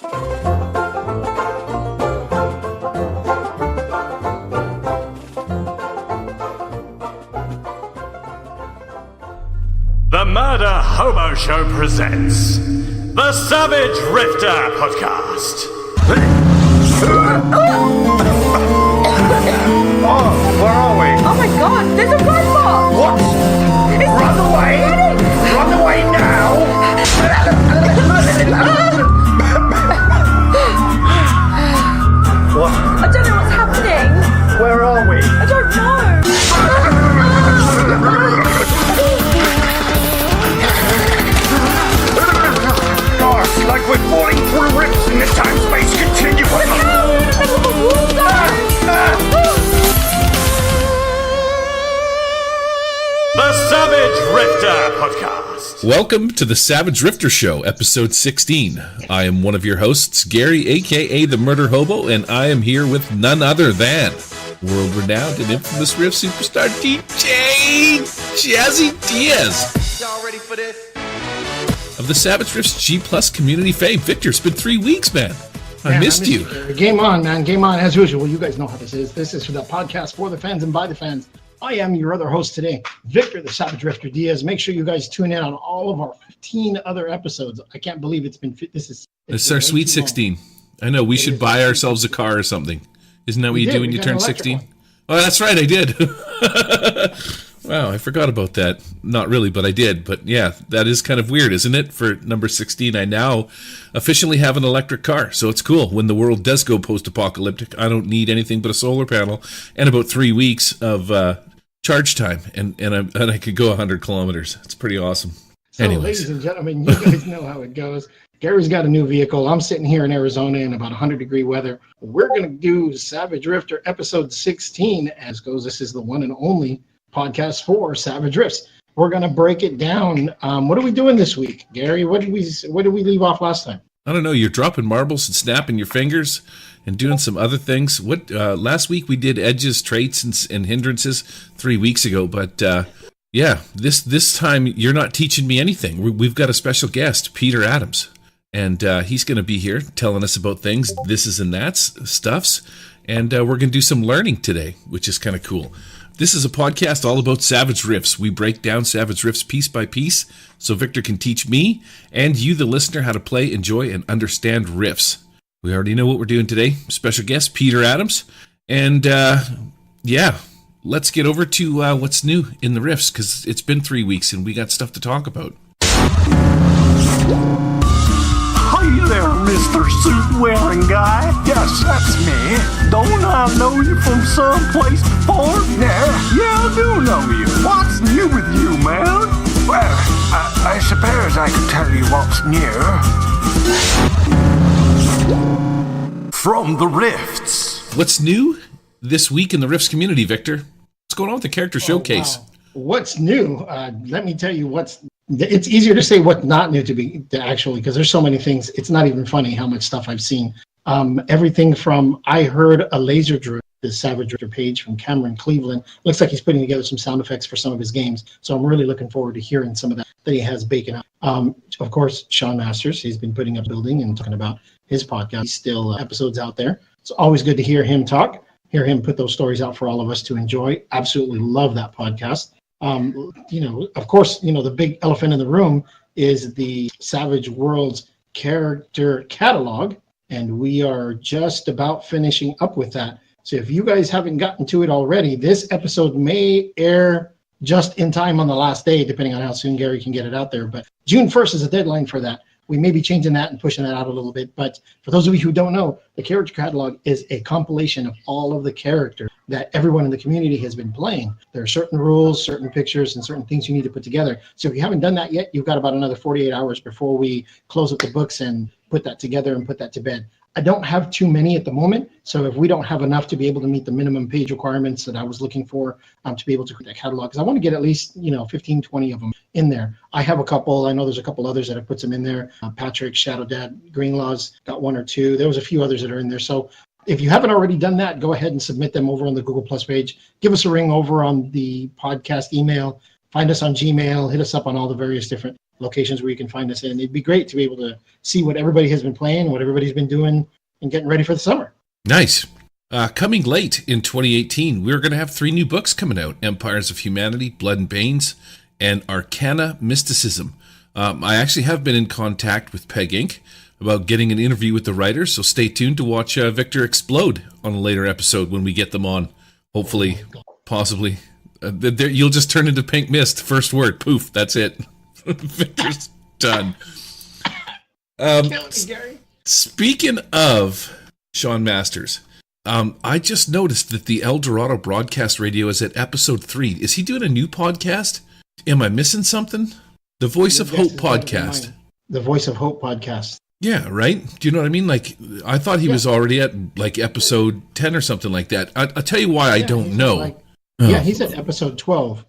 The Murder Hobo Show presents the Savage Rifter Podcast. Oh, where are we? Oh my god, there's a robot! What? Run away! Run away now! What? I don't know what's happening. Where are we? I don't know. Gosh, like we're falling through rips in the time-space continuum. The Savage Rifter Podcast. Welcome to the Savage Rifter Show, episode 16. I am one of your hosts, Gary, a.k.a. The Murder Hobo, and I am here with none other than world-renowned and infamous riff superstar DJ Jazzy Diaz. Y'all ready for this? Of the Savage Riffs G Plus community fame. Victor, it's been 3 weeks, man. I missed you. Game on, man. Game on, as usual. You guys know how this is. This is the podcast for the fans and by the fans. I am your other host today, Victor, the Savage Rifter Diaz. Make sure you guys tune in on all of our 15 other episodes. I can't believe it's been. It's our sweet 16. I know we should buy ourselves a car or something. Isn't that what you do when you turn 16? Oh, that's right, I did. Wow, I forgot about that. Not really, but I did. But yeah, that is kind of weird, isn't it? For number 16, I now officially have an electric car. So it's cool. When the world does go post-apocalyptic, I don't need anything but a solar panel and about 3 weeks of charge time. And I could go 100 kilometers. It's pretty awesome. So, anyways, ladies and gentlemen, you guys know how it goes. Gary's got a new vehicle. I'm sitting here in Arizona in about 100-degree weather. We're going to do Savage Rifter episode 16 as goes. This is the one and only podcast for Savage Riffs. We're going to break it down. What are we doing this week, Gary? What did we leave off last time? I don't know. You're dropping marbles and snapping your fingers and doing some other things. What last week we did edges, traits, and hindrances 3 weeks ago. But yeah, this time you're not teaching me anything. We've got a special guest, Peter Adams, and he's going to be here telling us about things, thises and that's, stuffs, and we're going to do some learning today, which is kind of cool. This is a podcast all about Savage Riffs. We break down Savage Riffs piece by piece so Victor can teach me and you, the listener, how to play, enjoy, and understand riffs. We already know what we're doing today. Special guest, Peter Adams. And yeah, let's get over to what's new in the riffs because it's been 3 weeks and we got stuff to talk about. Hey there, Mr. Suit-wearing guy. Yes, that's me. Don't I know you from someplace before? Yeah, I do know you. What's new with you, man? Well, I suppose I can tell you what's new. From the Rifts. What's new this week in the Riffs community, Victor? What's going on with the character showcase? Wow. What's new? Let me tell you it's easier to say what's not new to actually, because there's so many things. It's not even funny how much stuff I've seen. Everything from, I heard a laser drill, the Savage Rifter page from Cameron Cleveland. Looks like he's putting together some sound effects for some of his games. So I'm really looking forward to hearing some of that he has baking up. Of course, Sean Masters, he's been putting up building and talking about his podcast. He's still episodes out there. It's always good to hear him talk, hear him put those stories out for all of us to enjoy. Absolutely love that podcast. Of course, the big elephant in the room is the Savage Worlds character catalog, and we are just about finishing up with that. So if you guys haven't gotten to it already, this episode may air just in time on the last day, depending on how soon Gary can get it out there. But June 1st is a deadline for that. We may be changing that and pushing that out a little bit. But for those of you who don't know, the character catalog is a compilation of all of the characters that everyone in the community has been playing. There are certain rules, certain pictures, and certain things you need to put together. So if you haven't done that yet, you've got about another 48 hours before we close up the books and put that together and put that to bed. I don't have too many at the moment, so if we don't have enough to be able to meet the minimum page requirements that I was looking for to be able to create that catalog, because I want to get at least 15, 20 of them in there. I have a couple. I know there's a couple others that have put some in there. Patrick, Shadow Dad, Greenlaw's got one or two. There was a few others that are in there. So if you haven't already done that, go ahead and submit them over on the Google Plus page. Give us a ring over on the podcast email. Find us on Gmail. Hit us up on all the various different locations where you can find us in. It'd be great to be able to see what everybody has been playing, what everybody's been doing, and getting ready for the summer. Nice. Coming late in 2018, we're going to have 3 new books coming out: Empires of Humanity, Blood and Banes, and Arcana Mysticism. I actually have been in contact with Peg Inc. about getting an interview with the writers, so stay tuned to watch Victor explode on a later episode when we get them on. Hopefully, possibly. You'll just turn into pink mist. First word, poof, that's it. Victor's done. Speaking of Sean Masters, I just noticed that the El Dorado Broadcast Radio is at episode 3. Is he doing a new podcast? Am I missing something? The Voice of Hope podcast. The Voice of Hope podcast. Yeah, right? Do you know what I mean? Like, I thought he was already at, like, episode 10 or something like that. I'll tell you why I don't know. Yeah, he's at episode 12,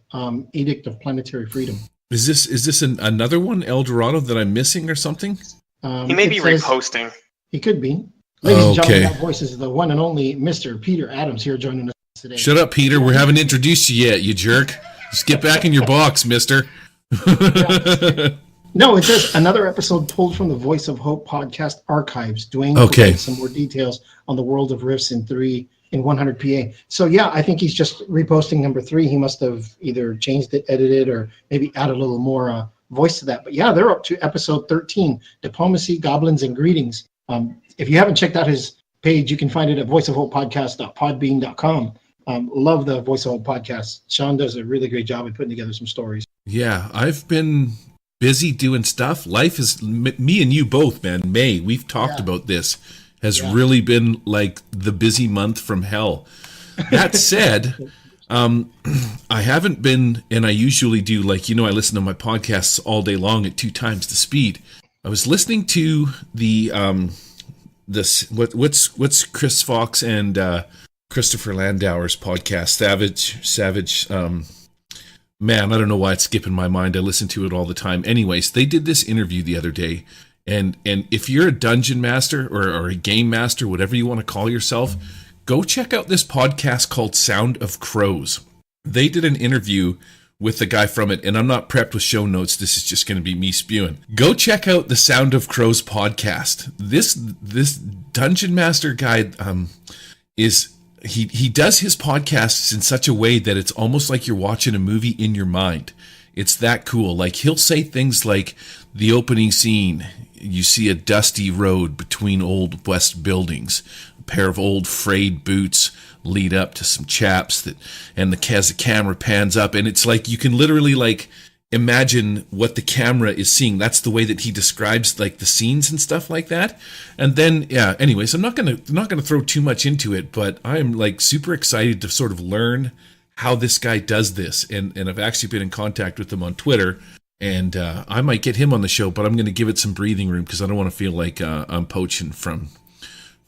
Edict of Planetary Freedom. Is this another one, El Dorado, that I'm missing or something? He may be reposting. He could be. Ladies and gentlemen, that voice is the one and only Mr. Peter Adams here joining us today. Shut up, Peter. We haven't introduced you yet, you jerk. Just get back in your box, mister. No, it says another episode pulled from the Voice of Hope podcast archives. Dwayne provides some more details on the world of Riffs in 100 PA. So yeah, I think he's just reposting number 3. He must have either changed it, edited, or maybe add a little more voice to that. But yeah, they're up to episode 13, Diplomacy, Goblins, and Greetings. If you haven't checked out his page, you can find it at voiceofhopepodcast.podbean.com. Love the Voice of Hope podcast. Sean does a really great job at putting together some stories. Yeah, I've been busy doing stuff. Life is, me and you both, man. May, we've talked about this, has really been like the busy month from hell. That said, I haven't been, and I usually do, like, I listen to my podcasts all day long at 2 times the speed. I was listening to the what's Chris Fox and Christopher Landauer's podcast, Savage. Man, I don't know why it's skipping my mind. I listen to it all the time. Anyways, they did this interview the other day, and if you're a dungeon master or a game master, whatever you want to call yourself, go check out this podcast called Sound of Crows. They did an interview with the guy from it, and I'm not prepped with show notes. This is just going to be me spewing. Go check out the Sound of Crows podcast. This dungeon master guy is... He does his podcasts in such a way that it's almost like you're watching a movie in your mind. It's that cool. Like, he'll say things like, the opening scene, you see a dusty road between old west buildings. A pair of old frayed boots lead up to some chaps as the camera pans up, and it's like you can literally like imagine what the camera is seeing. That's the way that he describes like the scenes and stuff like that. And then anyways, I'm not gonna throw too much into it, but I'm like super excited to sort of learn how this guy does this, and I've actually been in contact with him on Twitter, and I might get him on the show, but I'm going to give it some breathing room because I don't want to feel like I'm poaching from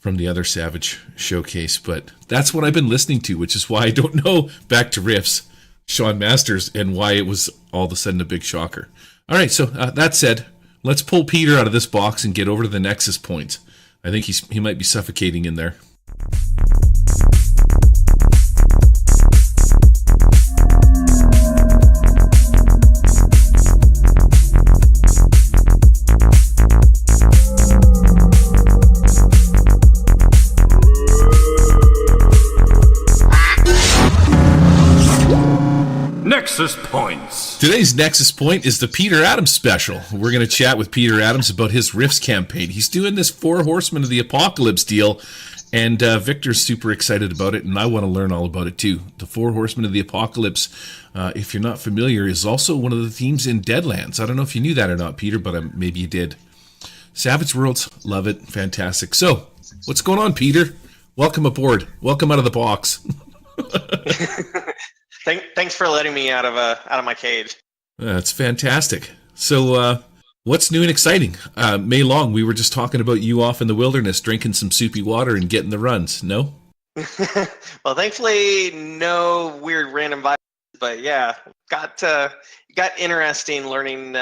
the other Savage showcase. But that's what I've been listening to, which is why I don't know, back to Riffs, Sean Masters, and why it was all of a sudden a big shocker. All right, so that said, let's pull Peter out of this box and get over to the Nexus Point. I think he might be suffocating in there. Nexus Points. Today's Nexus Point is the Peter Adams special. We're going to chat with Peter Adams about his Riffs campaign. He's doing this 4 Horsemen of the Apocalypse deal, and Victor's super excited about it, and I want to learn all about it too. The 4 Horsemen of the Apocalypse, if you're not familiar, is also one of the themes in Deadlands. I don't know if you knew that or not, Peter, but maybe you did. Savage Worlds, love it, fantastic. So, what's going on, Peter? Welcome aboard. Welcome out of the box. Thanks for letting me out of my cage. That's fantastic. So, what's new and exciting? May Long, we were just talking about you off in the wilderness, drinking some soupy water and getting the runs. No? Well, thankfully, no weird random vibes. But yeah, got interesting learning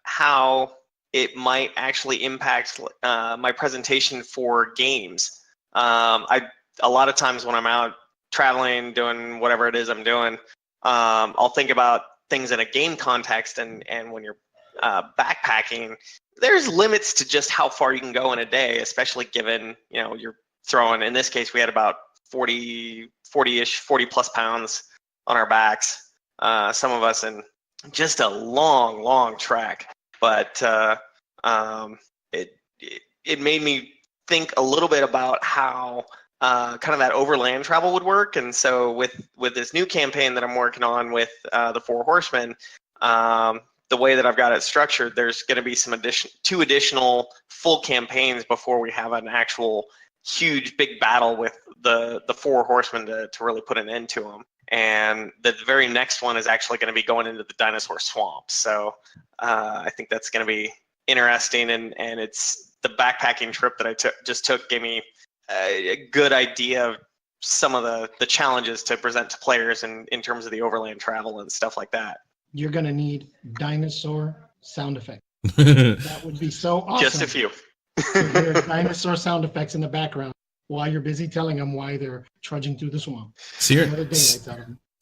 how it might actually impact my presentation for games. A lot of times when I'm out traveling, doing whatever it is I'm doing, I'll think about things in a game context, and when you're backpacking, there's limits to just how far you can go in a day, especially given, you're throwing, in this case, we had about 40-ish, 40 plus pounds on our backs. Some of us in just a long, long trek. But it made me think a little bit about how kind of that overland travel would work. And so with this new campaign that I'm working on with the Four Horsemen, the way that I've got it structured, there's going to be two additional full campaigns before we have an actual huge big battle with the Four Horsemen to really put an end to them. And the very next one is actually going to be going into the dinosaur swamp. So I think that's going to be interesting. And it's the backpacking trip that I just took gave me a good idea of some of the challenges to present to players in terms of the overland travel and stuff like that. You're going to need dinosaur sound effects. That would be so awesome. Just a few. To hear dinosaur sound effects in the background while you're busy telling them why they're trudging through the swamp.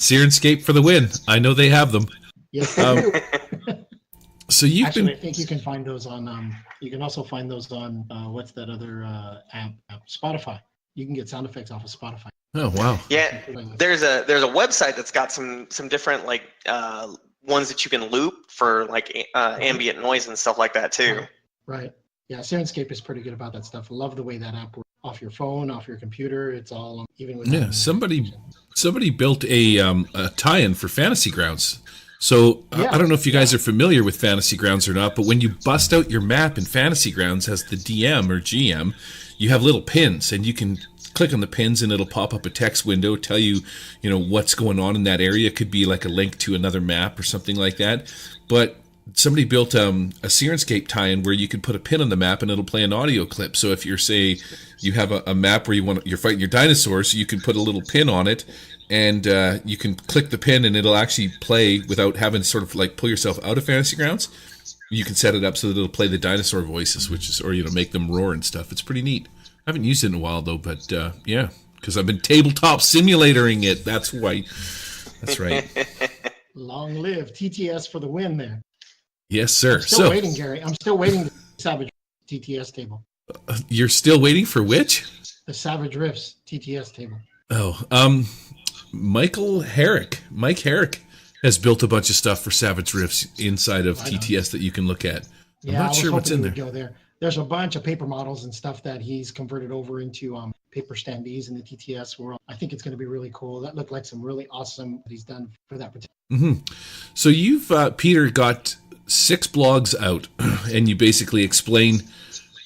Sirenscape for the win. I know they have them. Yes. So you I think you can find those on. You can also find those on what's that other app? Spotify. You can get sound effects off of Spotify. Oh wow. Yeah, there's a website that's got some different ones that you can loop for ambient noise and stuff like that too. Right. Yeah, Sirenscape is pretty good about that stuff. I love the way that app works. Off your phone, off your computer, it's all even with. Yeah, somebody built a tie-in for Fantasy Grounds. So I don't know if you guys are familiar with Fantasy Grounds or not, but when you bust out your map in Fantasy Grounds as the DM or GM, you have little pins, and you can click on the pins, and it'll pop up a text window, tell you, what's going on in that area. It could be like a link to another map or something like that. But somebody built a Sirenscape tie-in where you can put a pin on the map and it'll play an audio clip. So if you have a map where you're fighting your dinosaurs, you can put a little pin on it, and you can click the pin and it'll actually play without having to sort of pull yourself out of Fantasy Grounds. You can set it up so that it'll play the dinosaur voices, or make them roar and stuff. It's pretty neat. I haven't used it in a while though, but yeah, because I've been tabletop simulatoring it. That's why. That's right. Long live TTS for the win there. Yes, sir. I'm still waiting, Gary. I'm still waiting for the Savage TTS table. You're still waiting for which? The Savage Riffs TTS table. Oh, Mike Herrick has built a bunch of stuff for Savage Riffs inside of TTS that you can look at. I'm not sure what's in there. Go there. There's a bunch of paper models and stuff that he's converted over into paper standees in the TTS world. I think it's going to be really cool. That looked like some really awesome that he's done for that particular. Mm-hmm. So you've, Peter, got 6 blogs out, and you basically explain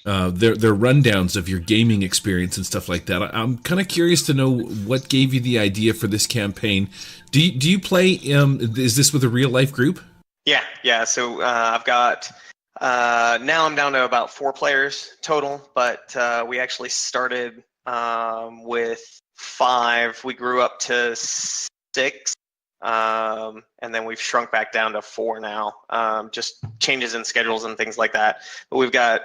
their rundowns of your gaming experience and stuff like that. I'm kind of curious to know what gave you the idea for this campaign. Do you play? Is this with a real life group? Yeah. So I've got now I'm down to about 4 players total, but we actually started with 5. We grew up to 6. And then we've shrunk back down to 4 now, just changes in schedules and things like that. But we've got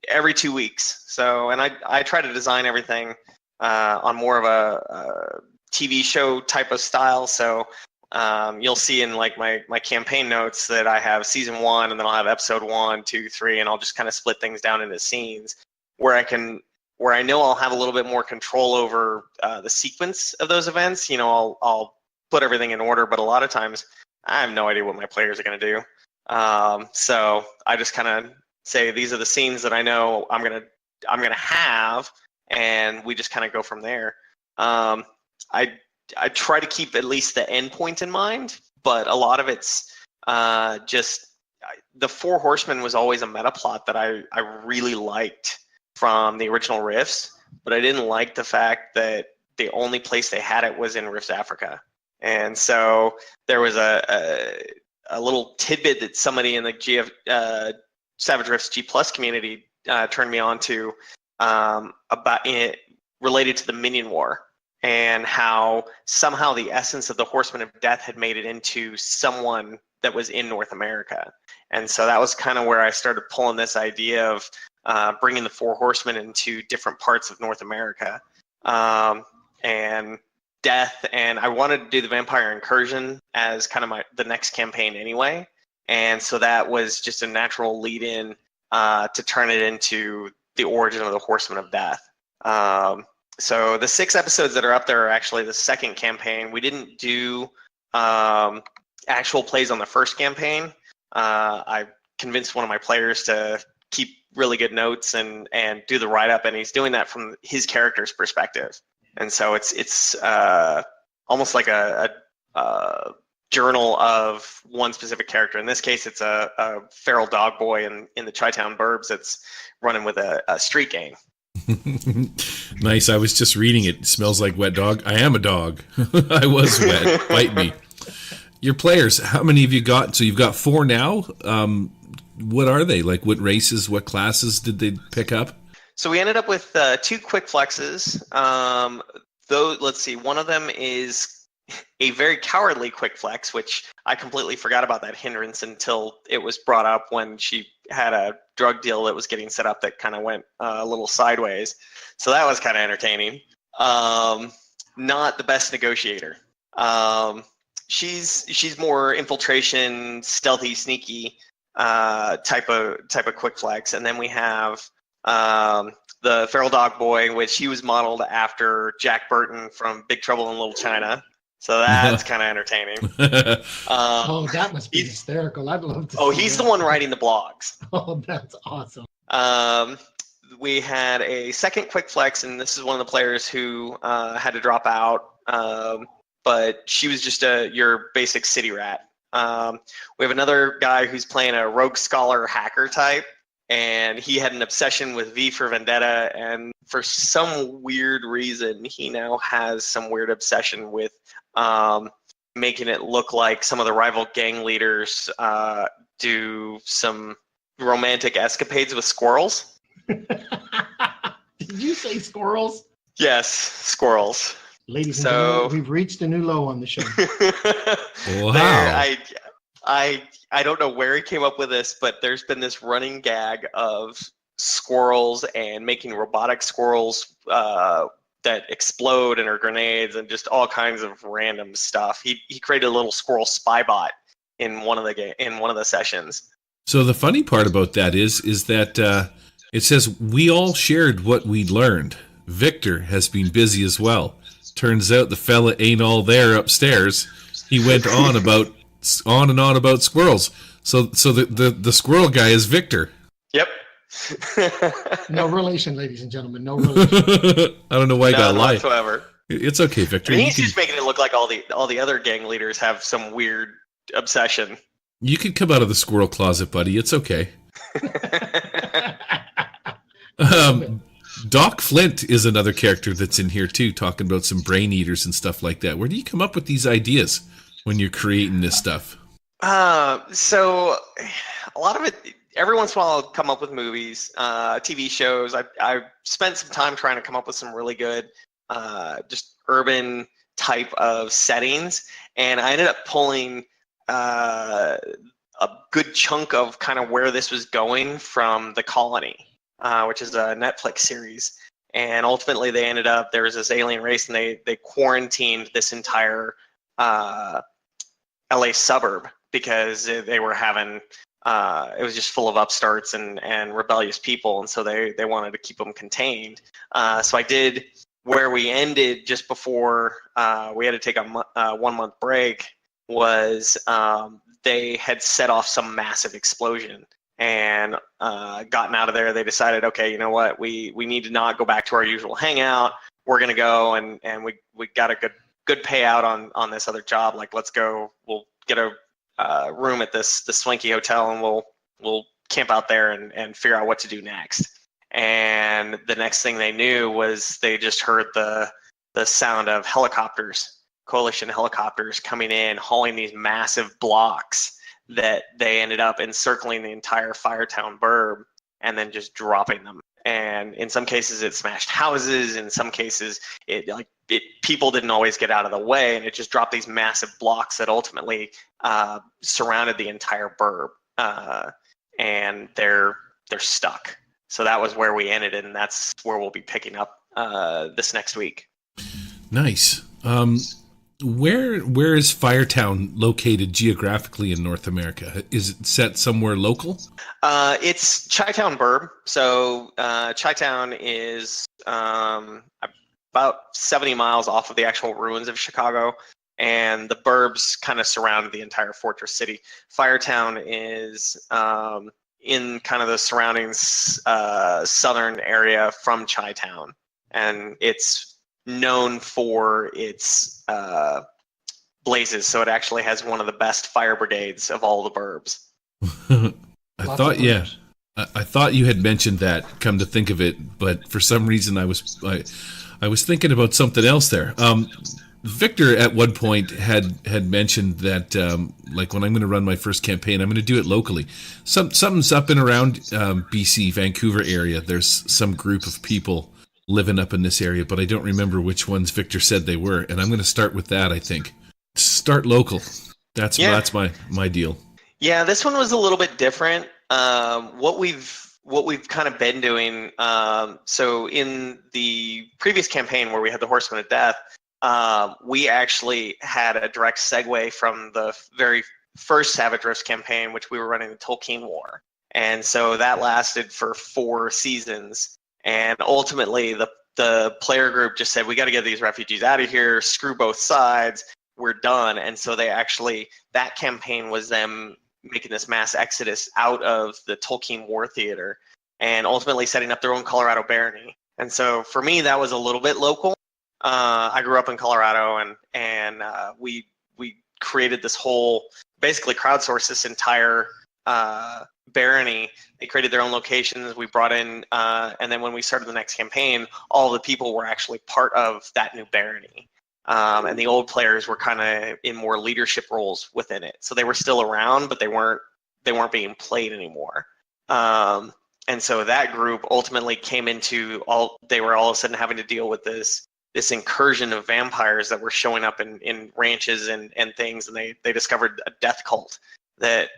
every 2 weeks. So, and I try to design everything on more of a TV show type of style. So you'll see in my campaign notes that I have season 1, and then I'll have episode 1, 2, 3, and I'll just kind of split things down into scenes where I know I'll have a little bit more control over the sequence of those events. I'll put everything in order, but a lot of times I have no idea what my players are going to do. So I just kind of say, these are the scenes that I know I'm going to have, and we just kind of go from there. I try to keep at least the end point in mind, but a lot of it's just the Four Horsemen was always a meta plot that I really liked from the original Riffs, but I didn't like the fact that the only place they had it was in Riffs Africa. And so there was a little tidbit that somebody in the Savage Riffs G Plus community turned me on to about it related to the Minion War, and how somehow the essence of the Horsemen of Death had made it into someone that was in North America. And so that was kind of where I started pulling this idea of bringing the Four Horsemen into different parts of North America. And Death, and I wanted to do the Vampire Incursion as kind of the next campaign anyway. and so that was just a natural lead-in to turn it into the origin of the Horsemen of Death. So the 6 episodes that are up there are actually the second campaign. We didn't do actual plays on the first campaign. I convinced one of my players to keep really good notes and do the write-up, and he's doing that from his character's perspective. And so it's almost like a journal of one specific character. In this case, it's a feral dog boy in the Chi-Town burbs that's running with a street gang. Nice. I was just reading it. It smells like wet dog. I am a dog. I was wet. Bite me. Your players, how many have you got? So you've got 4 now. What are they? Like what races, what classes did they pick up? So we ended up with 2 quick flexes. Though, let's see, one of them is a very cowardly quick flex, which I completely forgot about that hindrance until it was brought up when she had a drug deal that was getting set up that kind of went a little sideways. So that was kind of entertaining. Not the best negotiator. She's more infiltration, stealthy, sneaky type of quick flex. And then we have the feral dog boy, which he was modeled after Jack Burton from Big Trouble in Little China. So that's kind of entertaining. Oh, that must be hysterical. I'd love to see He's that. the one writing the blogs. Oh, that's awesome. We had a second quick flex, and this is one of the players who had to drop out. But she was just your basic city rat. We have another guy who's playing a rogue scholar hacker type, and he had an obsession with V for Vendetta, and for some weird reason, he now has some weird obsession with making it look like some of the rival gang leaders do some romantic escapades with squirrels. Did you say squirrels? Yes, squirrels. Ladies and gentlemen, we've reached a new low on the show. Wow. I don't know where he came up with this, but there's been this running gag of squirrels and making robotic squirrels that explode and are grenades and just all kinds of random stuff. He created a little squirrel spy bot in one of the sessions. So the funny part about that is that it says we all shared what we learned. Victor has been busy as well. Turns out the fella ain't all there upstairs. He went on and on about squirrels. So the squirrel guy is Victor. Yep. No relation, ladies and gentlemen. No relation. I don't know why I got a lie. Whatsoever. It's okay, Victor. I mean, he's just making it look like all the other gang leaders have some weird obsession. You could come out of the squirrel closet, buddy. It's okay. Doc Flint is another character that's in here too, talking about some brain eaters and stuff like that. Where do you come up with these ideas when you're creating this stuff? So a lot of it, every once in a while I'll come up with movies, TV shows. I spent some time trying to come up with some really good just urban type of settings, and I ended up pulling a good chunk of kind of where this was going from The Colony, which is a Netflix series. And ultimately they ended up, there was this alien race, and they quarantined this entire LA suburb because they were having, it was just full of upstarts and rebellious people, and so they wanted to keep them contained. So I did where we ended just before we had to take a 1 month break was they had set off some massive explosion and gotten out of there. They decided, okay, you know what, we need to not go back to our usual hangout. We're gonna go and we got a good payout on this other job. Like, let's go. We'll get a room at the swanky hotel, and we'll camp out there and figure out what to do next. And the next thing they knew was they just heard the sound of helicopters, coalition helicopters coming in, hauling these massive blocks that they ended up encircling the entire Firetown burb and then just dropping them. And in some cases it smashed houses. In some cases people didn't always get out of the way, and it just dropped these massive blocks that ultimately surrounded the entire burb. And they're stuck. So that was where we ended, and that's where we'll be picking up this next week. Nice. Where is Firetown located geographically in North America? Is it set somewhere local? It's Chi-Town Burb. So Chi-Town is about 70 miles off of the actual ruins of Chicago, and the burbs kind of surround the entire fortress city. Firetown is in kind of the surrounding southern area from Chi-Town, and it's known for its blazes. So it actually has one of the best fire brigades of all the burbs. I thought you had mentioned that, come to think of it, but for some reason I was thinking about something else there. Victor at one point had mentioned that like when I'm going to run my first campaign, I'm going to do it locally. Something's up and around BC, Vancouver area. There's some group of people living up in this area, but I don't remember which ones Victor said they were. And I'm going to start with that, I think. Start local. That's my deal. Yeah, this one was a little bit different. What we've kind of been doing. So in the previous campaign where we had the Horsemen of Death, we actually had a direct segue from the very first Savage Rifts campaign, which we were running the Tolkien War. And so that lasted for 4 seasons. And ultimately, the player group just said, we got to get these refugees out of here, screw both sides, we're done. And so that campaign was them making this mass exodus out of the Tolkien War Theater and ultimately setting up their own Colorado barony. And so for me, that was a little bit local. I grew up in Colorado, and we created this whole, basically crowdsourced this entire barony. They created their own locations. We brought in, and then when we started the next campaign, all the people were actually part of that new barony. And the old players were kind of in more leadership roles within it. So they were still around, but they weren't being played anymore. And so that group ultimately came into they were all of a sudden having to deal with this incursion of vampires that were showing up in ranches and things, and they discovered a death cult that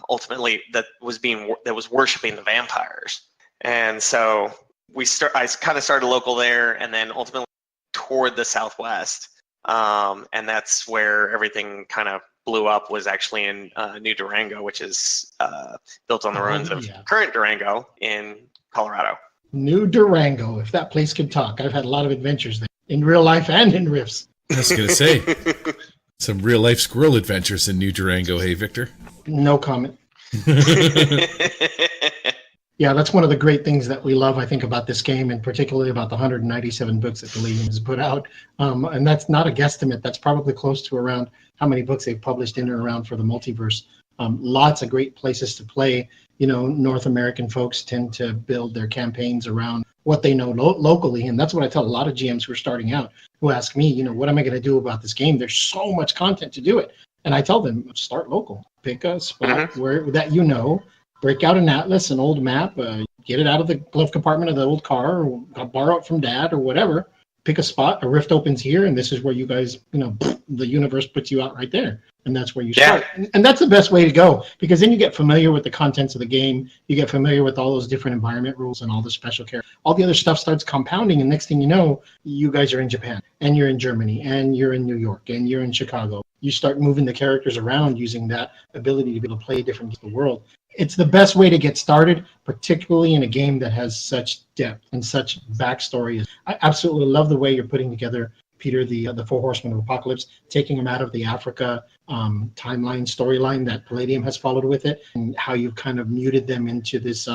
ultimately that was worshiping the vampires. And so I kind of started local there, and then ultimately toward the southwest, and that's where everything kind of blew up, was actually in New Durango, which is built on the ruins of current Durango in Colorado. New Durango, if that place could talk. I've had a lot of adventures there, in real life and in Riffs. I was going to say, some real life squirrel adventures in New Durango, hey, Victor? No comment. Yeah, that's one of the great things that we love, I think, about this game, and particularly about the 197 books that the Legion has put out. And that's not a guesstimate. That's probably close to around how many books they've published in and around for the multiverse. Lots of great places to play. You know, North American folks tend to build their campaigns around what they know locally. And that's what I tell a lot of GMs who are starting out, who ask me, you know, what am I going to do about this game? There's so much content to do it. And I tell them, start local. Pick a spot where that you know. Break out an atlas, an old map, get it out of the glove compartment of the old car, or borrow it from dad or whatever. Pick a spot, a rift opens here, and this is where you guys, you know, the universe puts you out right there. And that's where you start. And that's the best way to go, because then you get familiar with the contents of the game. You get familiar with all those different environment rules and all the special characters. All the other stuff starts compounding, and next thing you know, you guys are in Japan, and you're in Germany, and you're in New York, and you're in Chicago. You start moving the characters around using that ability to be able to play different games of the world. It's the best way to get started, particularly in a game that has such depth and such backstory. I absolutely love the way you're putting together, Peter, the 4 Horsemen of Apocalypse, taking them out of the Africa timeline, storyline that Palladium has followed with it, and how you've kind of muted them into this,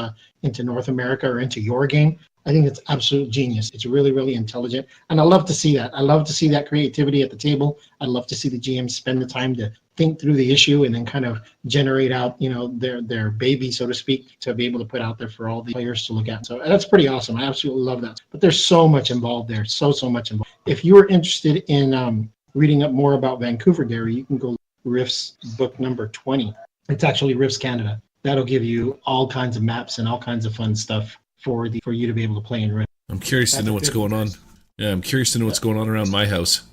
into North America or into your game. I think it's absolute genius. It's really, really intelligent. And I love to see that. I love to see that creativity at the table. I love to see the GMs spend the time to think through the issue and then kind of generate out, you know, their baby, so to speak, to be able to put out there for all the players to look at. So that's pretty awesome. I absolutely love that. But there's so much involved there. So much involved. If you are interested in reading up more about Vancouver, Gary, you can go Riffs book number 20. It's actually Riffs Canada. That'll give you all kinds of maps and all kinds of fun stuff for you to be able to play in Rift. I'm curious to know what's going on. Yeah, I'm curious to know what's going on around my house.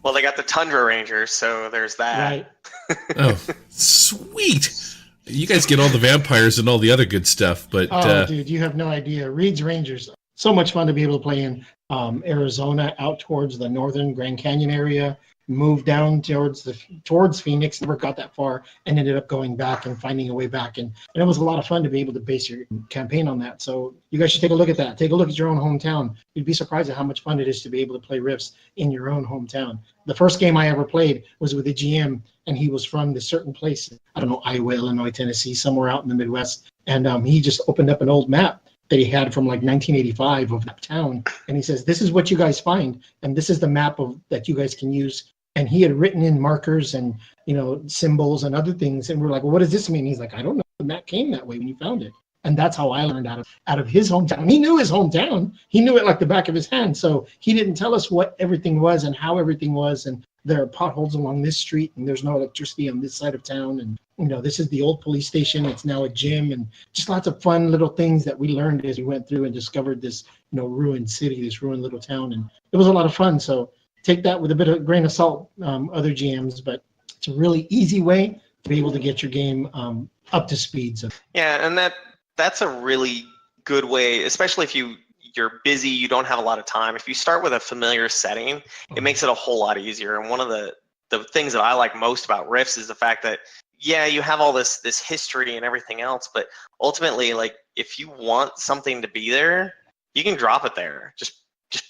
Well, they got the Tundra Rangers, so there's that. Right. Oh, sweet. You guys get all the vampires and all the other good stuff, but dude, you have no idea. Reed's Rangers, so much fun to be able to play in Arizona, out towards the northern Grand Canyon area. moved down towards Phoenix, never got that far, and ended up going back and finding a way back. And it was a lot of fun to be able to base your campaign on that. So you guys should take a look at that. Take a look at your own hometown. You'd be surprised at how much fun it is to be able to play Riffs in your own hometown. The first game I ever played was with a GM, and he was from this certain place, I don't know, Iowa, Illinois, Tennessee, somewhere out in the Midwest. And he just opened up an old map that he had from like 1985 of that town. And he says, this is what you guys find. And this is the map that you guys can use. And he had written in markers and, symbols and other things. And we're like, well, what does this mean? He's like, I don't know. The map came that way when you found it. And that's how I learned out of his hometown. He knew his hometown. He knew it like the back of his hand. So he didn't tell us what everything was and how everything was. And there are potholes along this street, and there's no electricity on this side of town. And, this is the old police station. It's now a gym, and just lots of fun little things that we learned as we went through and discovered this, ruined city, this ruined little town. And it was a lot of fun. So take that with a bit of grain of salt, other GMs, but it's a really easy way to be able to get your game up to speed. So. Yeah, and that's a really good way, especially if you're busy, you don't have a lot of time. If you start with a familiar setting, it makes it a whole lot easier. And one of the things that I like most about Riffs is the fact that, yeah, you have all this history and everything else, but ultimately, like, if you want something to be there, you can drop it there. Just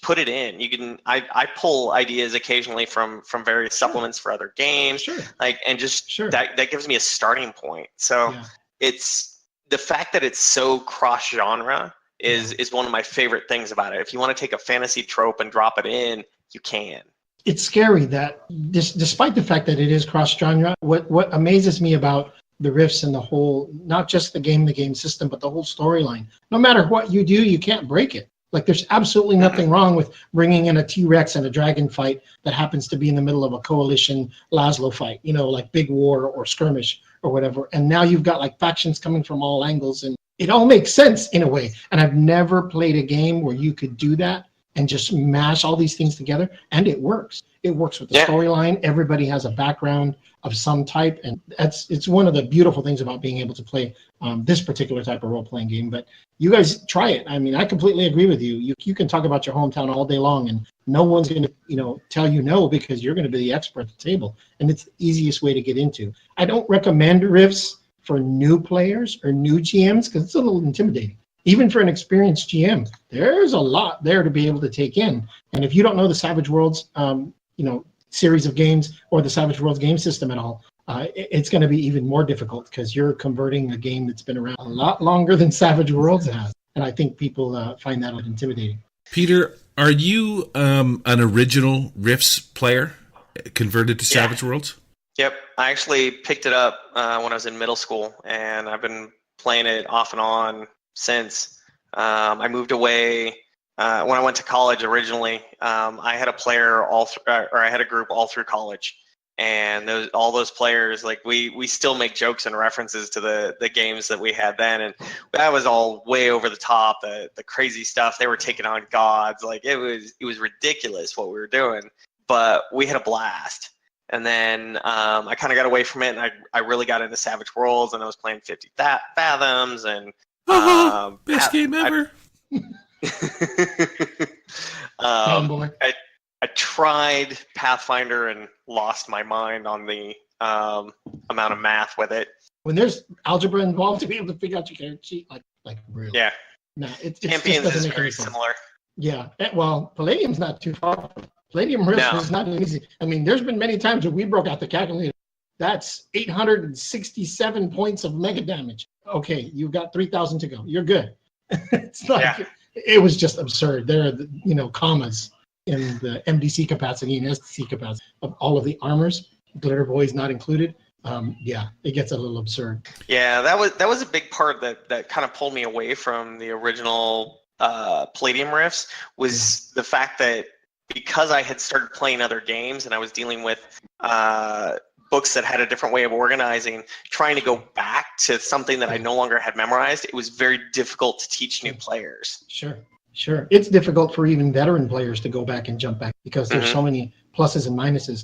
put it in. You can. I pull ideas occasionally from various supplements for other games, that gives me a starting point. So it's the fact that it's so cross genre is one of my favorite things about it. If you want to take a fantasy trope and drop it in, you can. It's scary that despite the fact that it is cross-genre, what amazes me about the Riffs and the whole, not just the game system, but the whole storyline, no matter what you do, you can't break it. Like, there's absolutely nothing wrong with bringing in a T-Rex and a dragon fight that happens to be in the middle of a coalition Laszlo fight, like big war or skirmish or whatever. And now you've got like factions coming from all angles, and it all makes sense in a way. And I've never played a game where you could do that and just mash all these things together, and it works. It works with the storyline. Everybody has a background of some type, and it's one of the beautiful things about being able to play this particular type of role-playing game. But you guys try it. I mean, I completely agree with you. You can talk about your hometown all day long, and no one's going to tell you no, because you're going to be the expert at the table, and it's the easiest way to get into. I don't recommend Riffs for new players or new GMs because it's a little intimidating. Even for an experienced GM, there's a lot there to be able to take in. And if you don't know the Savage Worlds, series of games or the Savage Worlds game system at all, it's going to be even more difficult because you're converting a game that's been around a lot longer than Savage Worlds has. And I think people find that intimidating. Peter, are you an original Riffs player converted to Savage Worlds? Yep. I actually picked it up when I was in middle school, and I've been playing it off and on since. I moved away when I went to college originally. I had a player I had a group all through college, and all those players, like we still make jokes and references to the games that we had then, and that was all way over the top, the crazy stuff. They were taking on gods, like it was ridiculous what we were doing, but we had a blast. And then I kind of got away from it, and I really got into Savage Worlds, and I was playing 50 Fathoms, and best game ever. I tried Pathfinder and lost my mind on the amount of math with it. When there's algebra involved to be able to figure out your character sheet, like really. Yeah. No, it's Champions is very similar. Yeah. Well, Palladium's not too far. Palladium Rift is not easy. I mean, there's been many times where we broke out the calculator. That's 867 points of mega damage. Okay, you've got 3,000 to go. You're good. It's like it was just absurd. There are commas in the MDC capacity and SDC capacity of all of the armors. Glitter Boy's not included. It gets a little absurd. Yeah, that was a big part that kind of pulled me away from the original Palladium Riffs was the fact that because I had started playing other games and I was dealing with books that had a different way of organizing, trying to go back to something that I no longer had memorized, it was very difficult to teach new players. Sure. It's difficult for even veteran players to go back and jump back because there's so many pluses and minuses.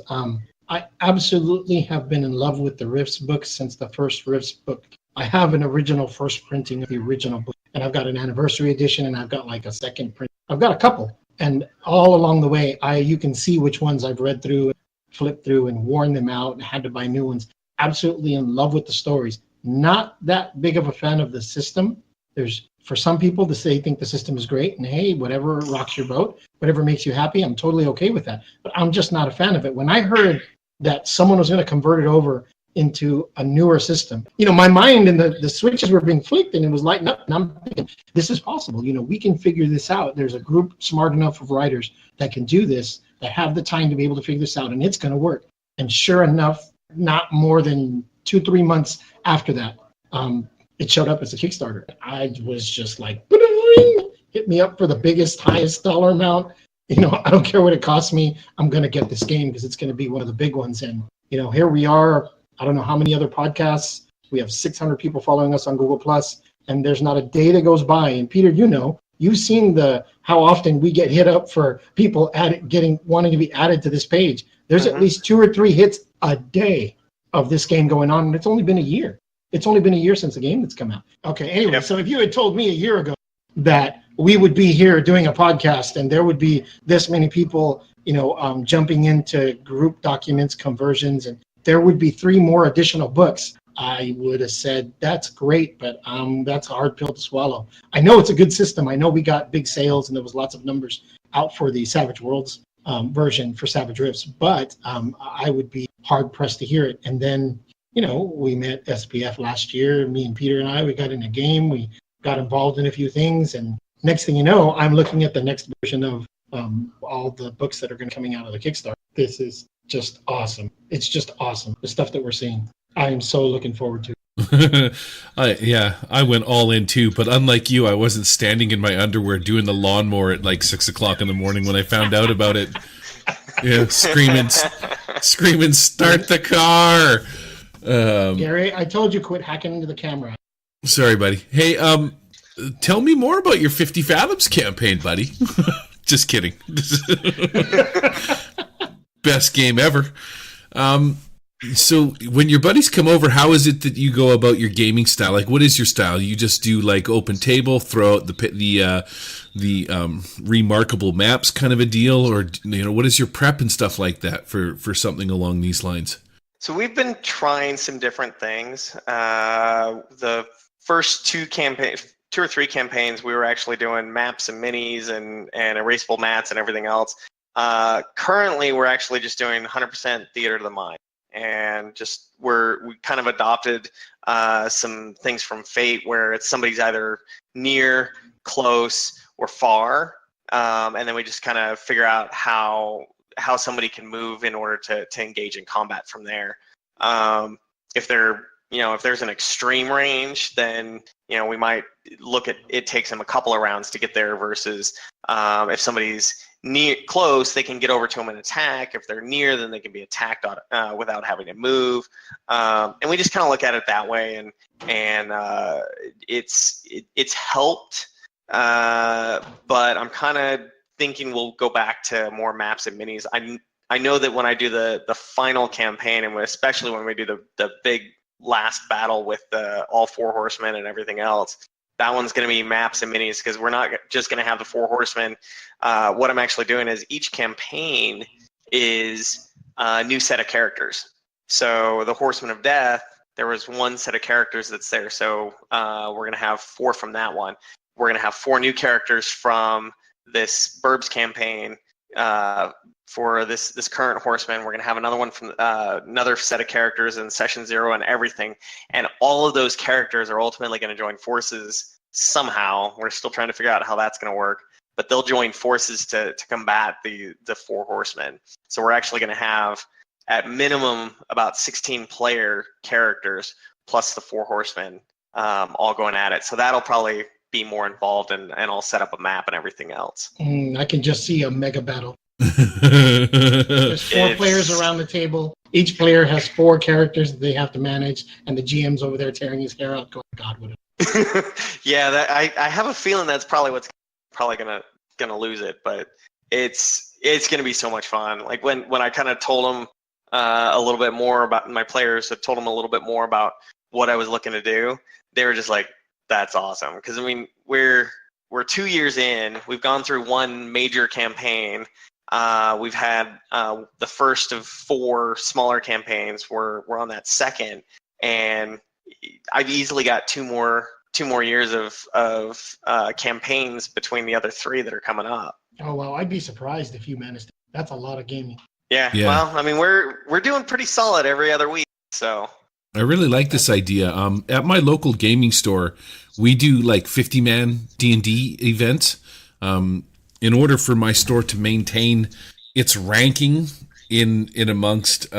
I absolutely have been in love with the Riffs books since the first Riffs book. I have an original first printing of the original book, and I've got an anniversary edition, and I've got like a second print. I've got a couple, and all along the way, you can see which ones I've read through, flip through and worn them out and had to buy new ones. Absolutely in love with the stories. Not that big of a fan of the system. There's, for some people, they think the system is great, and hey, whatever rocks your boat, whatever makes you happy, I'm totally okay with that. But I'm just not a fan of it. When I heard that someone was going to convert it over into a newer system, my mind and the switches were being flicked and it was lighting up, and I'm thinking, this is possible. We can figure this out. There's a group smart enough of writers that can do this, that have the time to be able to figure this out, and it's going to work. And sure enough, not more than 2-3 months after that, it showed up as a Kickstarter. I was just like, hit me up for the biggest, highest dollar amount. I don't care what it costs me. I'm going to get this game because it's going to be one of the big ones. And, here we are. I don't know how many other podcasts. We have 600 people following us on Google+, and there's not a day that goes by. And Peter, you've seen how often we get hit up for people wanting to be added to this page. There's at least 2 or 3 hits a day of this game going on, and it's only been a year. It's only been a year since the game that's come out. Okay, anyway, So if you had told me a year ago that we would be here doing a podcast and there would be this many people, jumping into group documents, conversions, and there would be 3 more additional books, I would have said, that's great, but that's a hard pill to swallow. I know it's a good system. I know we got big sales and there was lots of numbers out for the Savage Worlds version for Savage Riffs, but I would be hard pressed to hear it. And then, we met SPF last year. Me and Peter and we got in a game. We got involved in a few things, and next thing you know, I'm looking at the next version of all the books that are going to coming out of the Kickstarter. This is just awesome. It's just awesome, the stuff that we're seeing. I am so looking forward to it. I went all in too, but unlike you, I wasn't standing in my underwear doing the lawnmower at like 6 o'clock in the morning when I found out about it. Yeah, screaming, start the car. Gary, I told you quit hacking into the camera. Sorry, buddy. Hey, tell me more about your 50 Fathoms campaign, buddy. Just kidding. Best game ever. So when your buddies come over, how is it that you go about your gaming style? Like, what is your style? You just do like open table, throw out the remarkable maps kind of a deal, or what is your prep and stuff like that for something along these lines? So we've been trying some different things. The first 2 or 3 campaigns, we were actually doing maps and minis and erasable mats and everything else. Currently, we're actually just doing 100% theater of the mind, and we kind of adopted some things from Fate where it's somebody's either near, close, or far, and then we just kind of figure out how somebody can move in order to engage in combat from there. If there's an extreme range, then we might look at it takes them a couple of rounds to get there versus if somebody's close, they can get over to them and attack. If they're near, then they can be attacked without having to move. And we just kind of look at it that way, and it's helped. But I'm kind of thinking we'll go back to more maps and minis. I know that when I do the final campaign, and especially when we do the big last battle with all 4 horsemen and everything else, that one's going to be maps and minis, because we're not just going to have the 4 horsemen. What I'm actually doing is each campaign is a new set of characters. So the Horsemen of Death, there was 1 set of characters that's there. So we're going to have 4 from that one. We're going to have 4 new characters from this Burbs campaign for this current horseman. We're going to have another one from another set of characters in session 0 and everything. And all of those characters are ultimately going to join forces somehow. We're still trying to figure out how that's going to work, but they'll join forces to combat the 4 horsemen. So we're actually going to have at minimum about 16 player characters plus the 4 horsemen all going at it. So that'll probably be more involved, and I'll set up a map and everything else. I can just see a mega battle. There's 4 players around the table. Each player has 4 characters that they have to manage, and the GM's over there tearing his hair out, going, "God, what?" Yeah, I have a feeling that's probably what's probably gonna lose it, but it's gonna be so much fun. Like when I kind of told them a little bit more about my players, have told them a little bit more about what I was looking to do, they were just like, "That's awesome," because I mean we're 2 years in, we've gone through 1 major campaign. We've had the first of 4 smaller campaigns. We're on that second, and I've easily got two more years of campaigns between the other 3 that are coming up. Oh well, I'd be surprised if you managed. That's a lot of gaming. Yeah. Well, I mean, we're doing pretty solid every other week, so. I really like this idea. At my local gaming store, we do like 50-man D&D events. In order for my store to maintain its ranking in amongst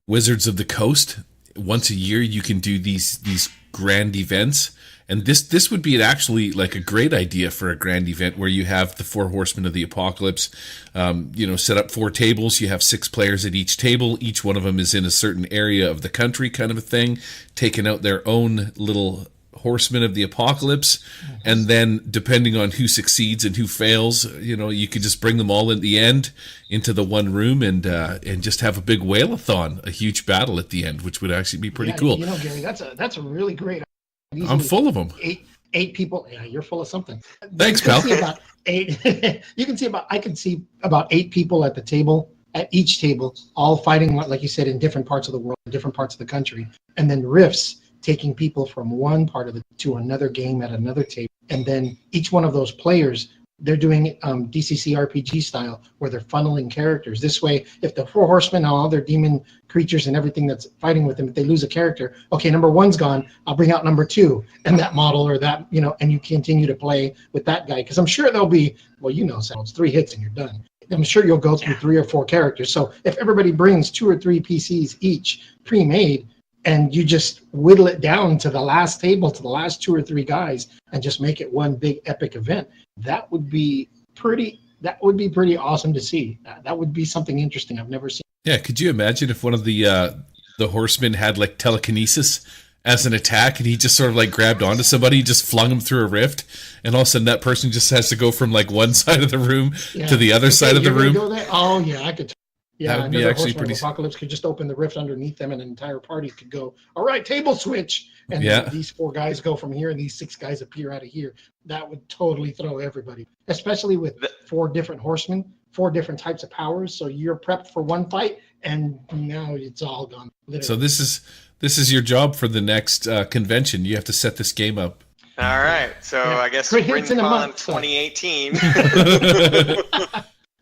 Wizards of the Coast, once a year you can do these grand events. And this would be actually like a great idea for a grand event where you have the 4 horsemen of the apocalypse, set up 4 tables. You have 6 players at each table. Each one of them is in a certain area of the country, kind of a thing, taking out their own little horsemen of the apocalypse. And then depending on who succeeds and who fails, you could just bring them all in the end into the one room and just have a big whale-a-thon, a huge battle at the end, which would actually be pretty cool. Gary, that's a really great. I'm full of them. Eight people. Yeah, you're full of something. Thanks, pal. I can see about 8 people at the table, at each table, all fighting, like you said, in different parts of the world, different parts of the country, and then Riffs taking people from one part of it to another game at another table, and then each one of those players, they're doing DCC RPG style, where they're funneling characters. This way, if the 4 horsemen, all their demon creatures and everything that's fighting with them, if they lose a character, okay, number 1's gone, I'll bring out number 2 and that model or that, and you continue to play with that guy. Because I'm sure there'll be, so it's 3 hits and you're done. I'm sure you'll go through 3 or 4 characters. So if everybody brings 2 or 3 PCs each pre-made, and you just whittle it down to the last table, to the last 2 or 3 guys, and just make it one big epic event, that would be pretty awesome to see. That would be something interesting I've never seen. Yeah, could you imagine if one of the horsemen had like telekinesis as an attack, and he just sort of like grabbed onto somebody, just flung him through a rift, and all of a sudden that person just has to go from like one side of the room to the other side of the room? Go there? Oh yeah, I could. Yeah, that would be actually pretty. Apocalypse could just open the rift underneath them, and an entire party could go, all right, table switch, and these 4 guys go from here, and these 6 guys appear out of here. That would totally throw everybody, especially with 4 different horsemen, 4 different types of powers. So you're prepped for one fight, and now it's all gone. Literally. So this is your job for the next convention. You have to set this game up. All right, so I guess RinCon 2018.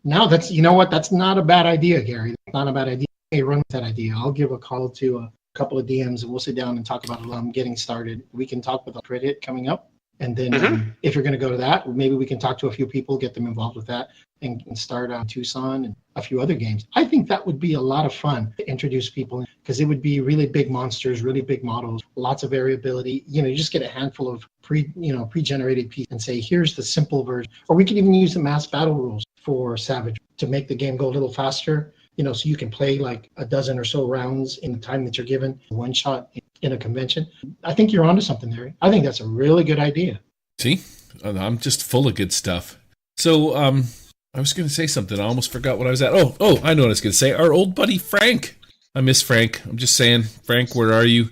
No, that's not a bad idea, Gary. That's not a bad idea. Hey, run with that idea. I'll give a call to a couple of DMs, and we'll sit down and talk about getting started. We can talk with a crit hit coming up, and then if you're going to go to that, maybe we can talk to a few people, get them involved with that, and start on Tucson and a few other games. I think that would be a lot of fun to introduce people, because it would be really big monsters, really big models, lots of variability. You just get a handful of pre-generated pieces and say, here's the simple version. Or we could even use the mass battle rules for Savage to make the game go a little faster, so you can play like a dozen or so rounds in the time that you're given, one shot in a convention. I think you're onto something there. I think that's a really good idea. See, I'm just full of good stuff. So, I was going to say something. I almost forgot what I was at. Oh, I know what I was going to say. Our old buddy Frank. I miss Frank. I'm just saying, Frank, where are you?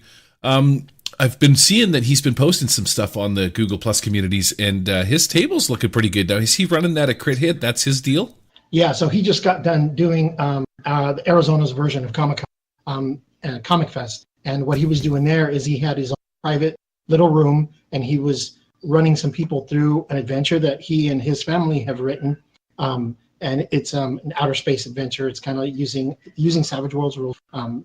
I've been seeing that he's been posting some stuff on the Google Plus communities, and his table's looking pretty good now. Is he running that at Crit Hit? That's his deal? Yeah, so he just got done doing Arizona's version of Comic Fest. And what he was doing there is he had his own private little room, and he was running some people through an adventure that he and his family have written. And it's an outer space adventure. It's kind of using Savage Worlds rules,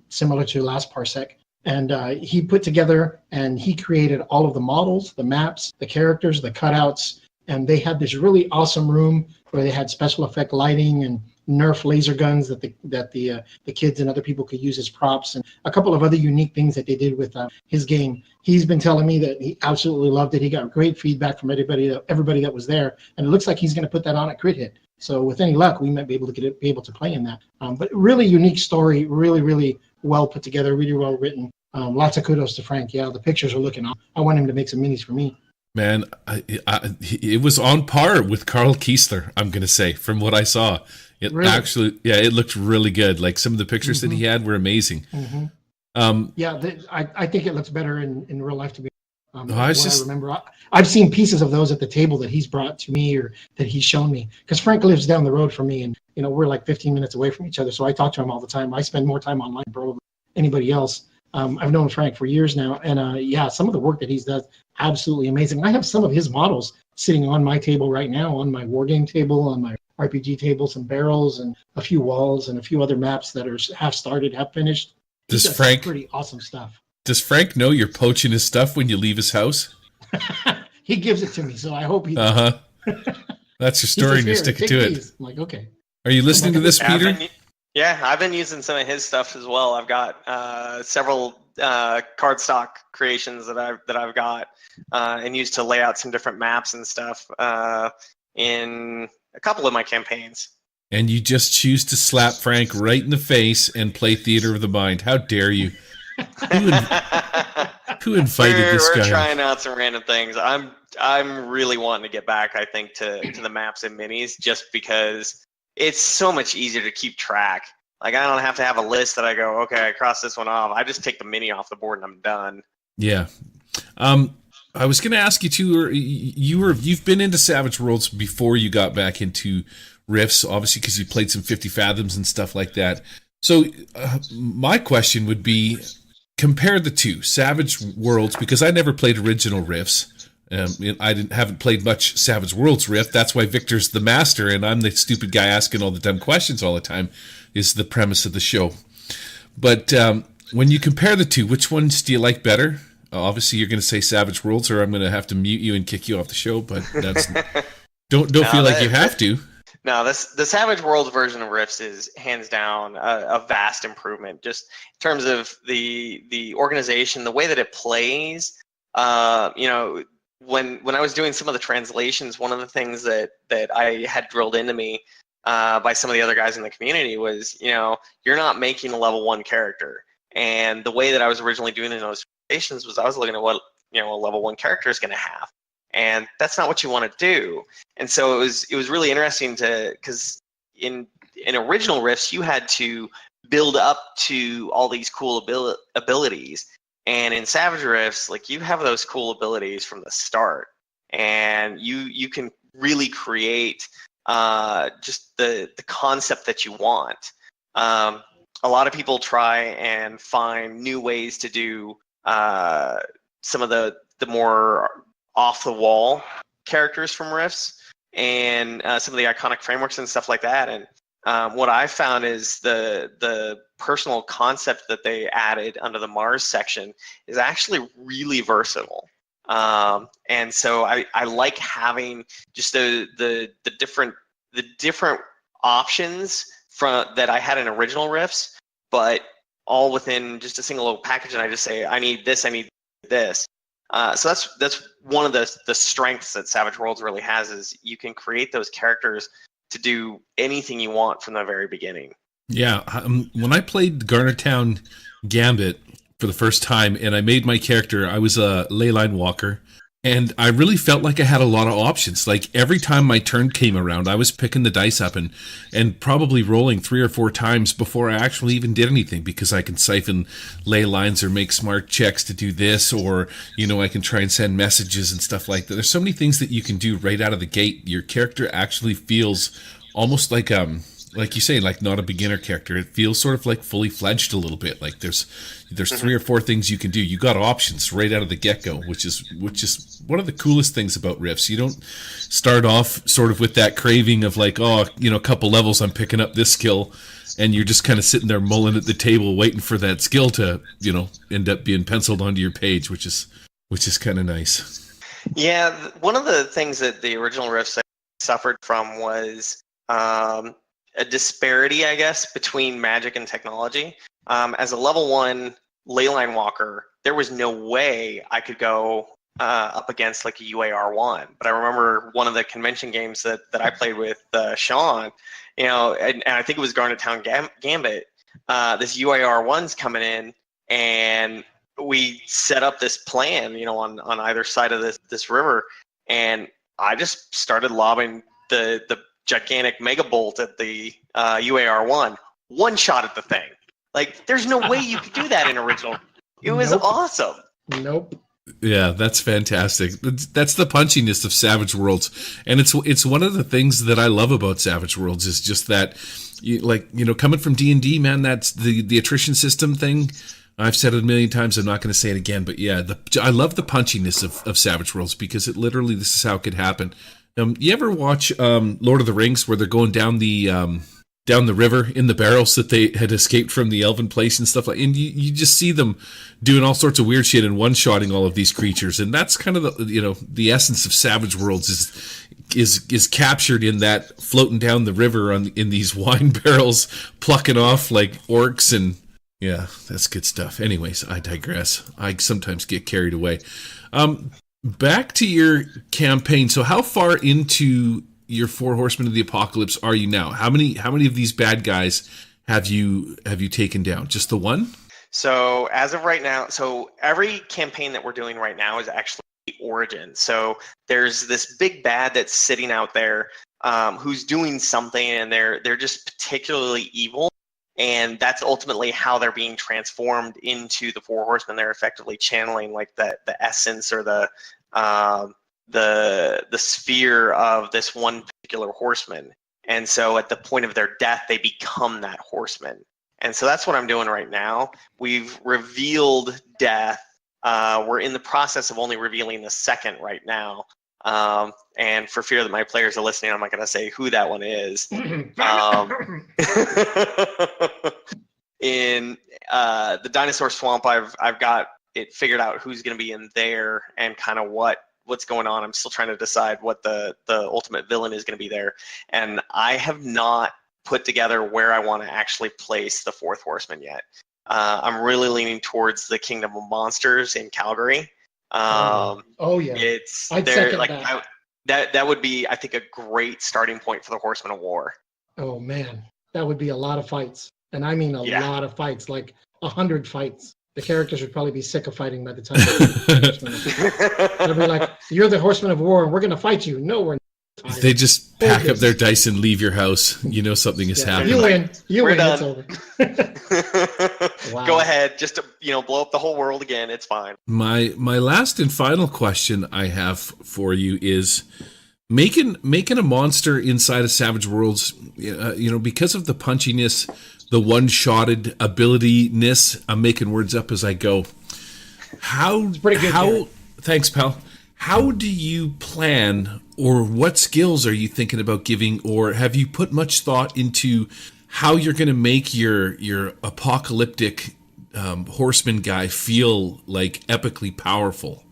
similar to Last Parsec. And he put together and he created all of the models, the maps, the characters, the cutouts, and they had this really awesome room where they had special effect lighting and Nerf laser guns that the kids and other people could use as props, and a couple of other unique things that they did with his game. He's been telling me that he absolutely loved it. He got great feedback from everybody that was there, and it looks like he's going to put that on at Crit Hit. So with any luck, we might be able to be able to play in that. But really unique story, really, really well put together, really well written. Lots of kudos to Frank. Yeah, the pictures are looking awesome. I want him to make some minis for me. Man, it was on par with Carl Kiesler, I'm going to say, from what I saw. It really? Actually, yeah, it looked really good. Like some of the pictures that he had were amazing. I think it looks better in real life, to be I remember, I've seen pieces of those at the table that he's brought to me or that he's shown me. Because Frank lives down the road from me, and we're like 15 minutes away from each other. So I talk to him all the time. I spend more time online probably than anybody else. I've known Frank for years now, and yeah, some of the work that he's done, absolutely amazing. I have some of his models sitting on my table right now, on my wargame table, on my RPG table, some barrels, and a few walls, and a few other maps that are half started, half finished. Does He's got Frank some pretty awesome stuff? Does Frank know you're poaching his stuff when you leave his house? He gives it to me, so I hope he. That's your story, and you're sticking to it. I'm like, okay. Are you listening to this, Peter? I've been using some of his stuff as well. I've got several cardstock creations that I've got and used to lay out some different maps and stuff in a couple of my campaigns. And you just choose to slap Frank right in the face and play Theater of the Mind. How dare you? Who invited this guy? We're trying out some random things. I'm really wanting to get back, I think, to the maps and minis, just because it's so much easier to keep track. Like, I don't have to have a list that I go, okay, I cross this one off. I just take the mini off the board and I'm done. Yeah. I was going to ask you too. You've been into Savage Worlds before you got back into Riffs, obviously, because you played some 50 Fathoms and stuff like that. So my question would be, compare the two Savage Worlds, because I never played original Riffs. I haven't played much Savage Worlds Rift. That's why Victor's the master, and I'm the stupid guy asking all the dumb questions all the time, is the premise of the show. But when you compare the two, which ones do you like better? Obviously, you're going to say Savage Worlds, or I'm going to have to mute you and kick you off the show. But that's don't feel like you have to. No, the Savage Worlds version of Riffs is hands down a vast improvement, just in terms of the organization, the way that it plays. When I was doing some of the translations, one of the things that I had drilled into me by some of the other guys in the community was, you're not making a level 1 character. And the way that I was originally doing in those translations was I was looking at what a level 1 character is going to have. And that's not what you want to do. And so it was really interesting because in original Riffs, you had to build up to all these cool abilities. And in Savage Riffs, like, you have those cool abilities from the start, and you can really create just the concept that you want. A lot of people try and find new ways to do some of the more off the wall characters from Riffs and some of the iconic frameworks and stuff like that. And what I found is the personal concept that they added under the Mars section is actually really versatile. And so I like having just the different options that I had in original Riffs, but all within just a single little package. And I just say, I need this, I need this. So that's one of the strengths that Savage Worlds really has, is you can create those characters to do anything you want from the very beginning. Yeah, when I played Garnertown Gambit for the first time, and I made my character, I was a leyline walker, and I really felt like I had a lot of options. Like, every time my turn came around, I was picking the dice up and probably rolling 3 or 4 times before I actually even did anything, because I can siphon ley lines or make smart checks to do this, or, I can try and send messages and stuff like that. There's so many things that you can do right out of the gate. Your character actually feels almost like you say, like, not a beginner character. It feels sort of like fully fledged a little bit. Like there's 3 or 4 things you can do. You got options right out of the get-go, which is one of the coolest things about Riffs. You don't start off sort of with that craving of like, a couple levels, I'm picking up this skill, and you're just kind of sitting there mulling at the table waiting for that skill to, end up being penciled onto your page, which is kind of nice. Yeah, one of the things that the original Riffs suffered from was a disparity, I guess, between magic and technology. As a level 1 leyline walker, there was no way I could go up against like a UAR1. But I remember one of the convention games that I played with Sean, and I think it was Garnertown Gambit. This UAR1's coming in, and we set up this plan, on either side of this river, and I just started lobbing the gigantic mega bolt at the UAR1, one shot at the thing. Like, there's no way you could do that in original. It was awesome. Nope. Yeah, that's fantastic. That's the punchiness of Savage Worlds, and it's one of the things that I love about Savage Worlds is just that, coming from D&D, man, that's the attrition system thing. I've said it a million times. I'm not going to say it again, but yeah, I love the punchiness of Savage Worlds because it literally this is how it could happen. You ever watch Lord of the Rings where they're going down the river in the barrels that they had escaped from the Elven place and stuff like, and you just see them doing all sorts of weird shit and one-shotting all of these creatures, and that's kind of the essence of Savage Worlds is captured in that floating down the river in these wine barrels, plucking off like orcs, and yeah, that's good stuff. Anyways, I digress. I sometimes get carried away. Back to your campaign. So how far into your Four Horsemen of the Apocalypse are you now? How many of these bad guys have you taken down? Just the one? So as of right now, so every campaign that we're doing right now is actually origin. So there's this big bad that's sitting out there who's doing something, and they're just particularly evil, and that's ultimately how they're being transformed into the Four Horsemen. They're effectively channeling like the essence or the sphere of this one particular horseman. And so at the point of their death, they become that horseman. And so that's what I'm doing right now. We've revealed death. We're in the process of only revealing the second right now. And for fear that my players are listening, I'm not going to say who that one is. In the Dinosaur Swamp, I've got it figured out who's going to be in there and kind of what's going on. I'm still trying to decide what the ultimate villain is going to be there. And I have not put together where I want to actually place the fourth horseman yet. I'm really leaning towards the Kingdom of Monsters in Calgary. Yeah, it's I'd there second like that would be, I think, a great starting point for the Horsemen of War. Oh man, that would be a lot of fights, and I mean a lot of fights, like 100 fights. The characters would probably be sick of fighting by the time. They'll be like, "You're the Horseman of War, and we're going to fight you." No, we're not. If they just pack up their dice and leave your house, you know something is happening. You win. We're win. done. It's over. Wow. Go ahead, just to, blow up the whole world again. It's fine. My last and final question I have for you is making a monster inside of Savage Worlds. Because of the punchiness, the one-shotted ability-ness. I'm making words up as I go. It's pretty good. Thanks, pal. How do you plan, or what skills are you thinking about giving, or have you put much thought into how you're going to make your apocalyptic horseman guy feel like epically powerful?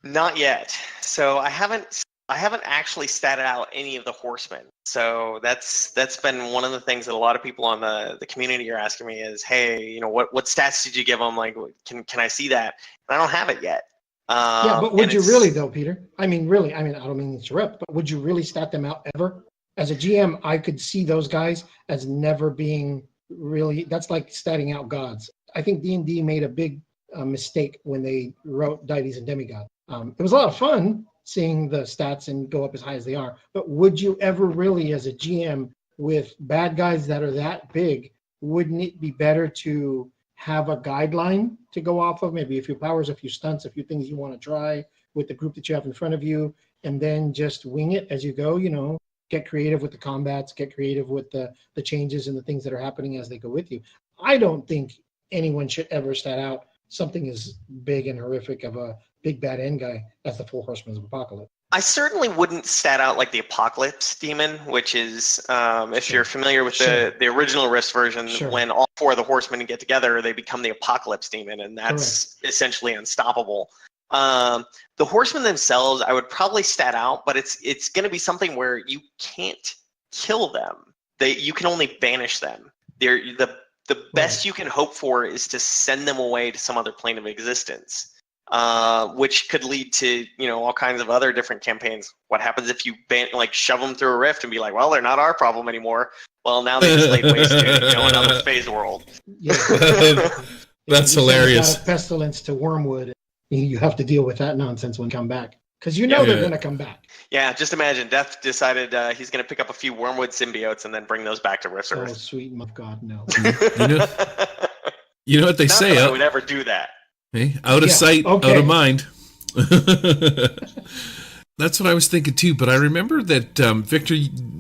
Not yet. So I haven't actually statted out any of the horsemen. So that's been one of the things that a lot of people on the community are asking me is, hey, what stats did you give them? Like, can I see that? And I don't have it yet. Yeah, but would you really though, Peter? I mean, really, I don't mean to interrupt, but would you really stat them out ever? As a GM, I could see those guys as never being really, that's like statting out gods. I think D&D made a big mistake when they wrote deities and demigods. It was a lot of fun seeing the stats and go up as high as they are, but would you ever really, as a GM, with bad guys that are that big, wouldn't it be better to have a guideline to go off of, maybe a few powers, a few stunts, a few things you want to try with the group that you have in front of you, and then just wing it as you go, get creative with the combats, get creative with the changes and the things that are happening as they go with you. I don't think anyone should ever stat out something as big and horrific of a big bad end guy as the Four Horsemen of Apocalypse. I certainly wouldn't stat out like the Apocalypse demon, which is, if you're familiar with the original Riffs version, when all four of the horsemen get together, they become the Apocalypse demon, and that's essentially unstoppable. The horsemen themselves, I would probably stat out, but it's going to be something where you can't kill them. You can only banish them. The best you can hope for is to send them away to some other plane of existence. Which could lead to all kinds of other different campaigns. What happens if you shove them through a rift and be like, well, they're not our problem anymore? Well, now they just laid waste to another phase world. Yeah. That's hilarious. Got a pestilence to Wormwood. You have to deal with that nonsense when they come back, because they're going to come back. Yeah, just imagine Death decided he's going to pick up a few Wormwood symbiotes and then bring those back to Riffs Earth. Oh, sweet of God, no. You know what they say? I would ever do that. Hey, out of sight, out of mind. That's what I was thinking too, but I remember that, Victor,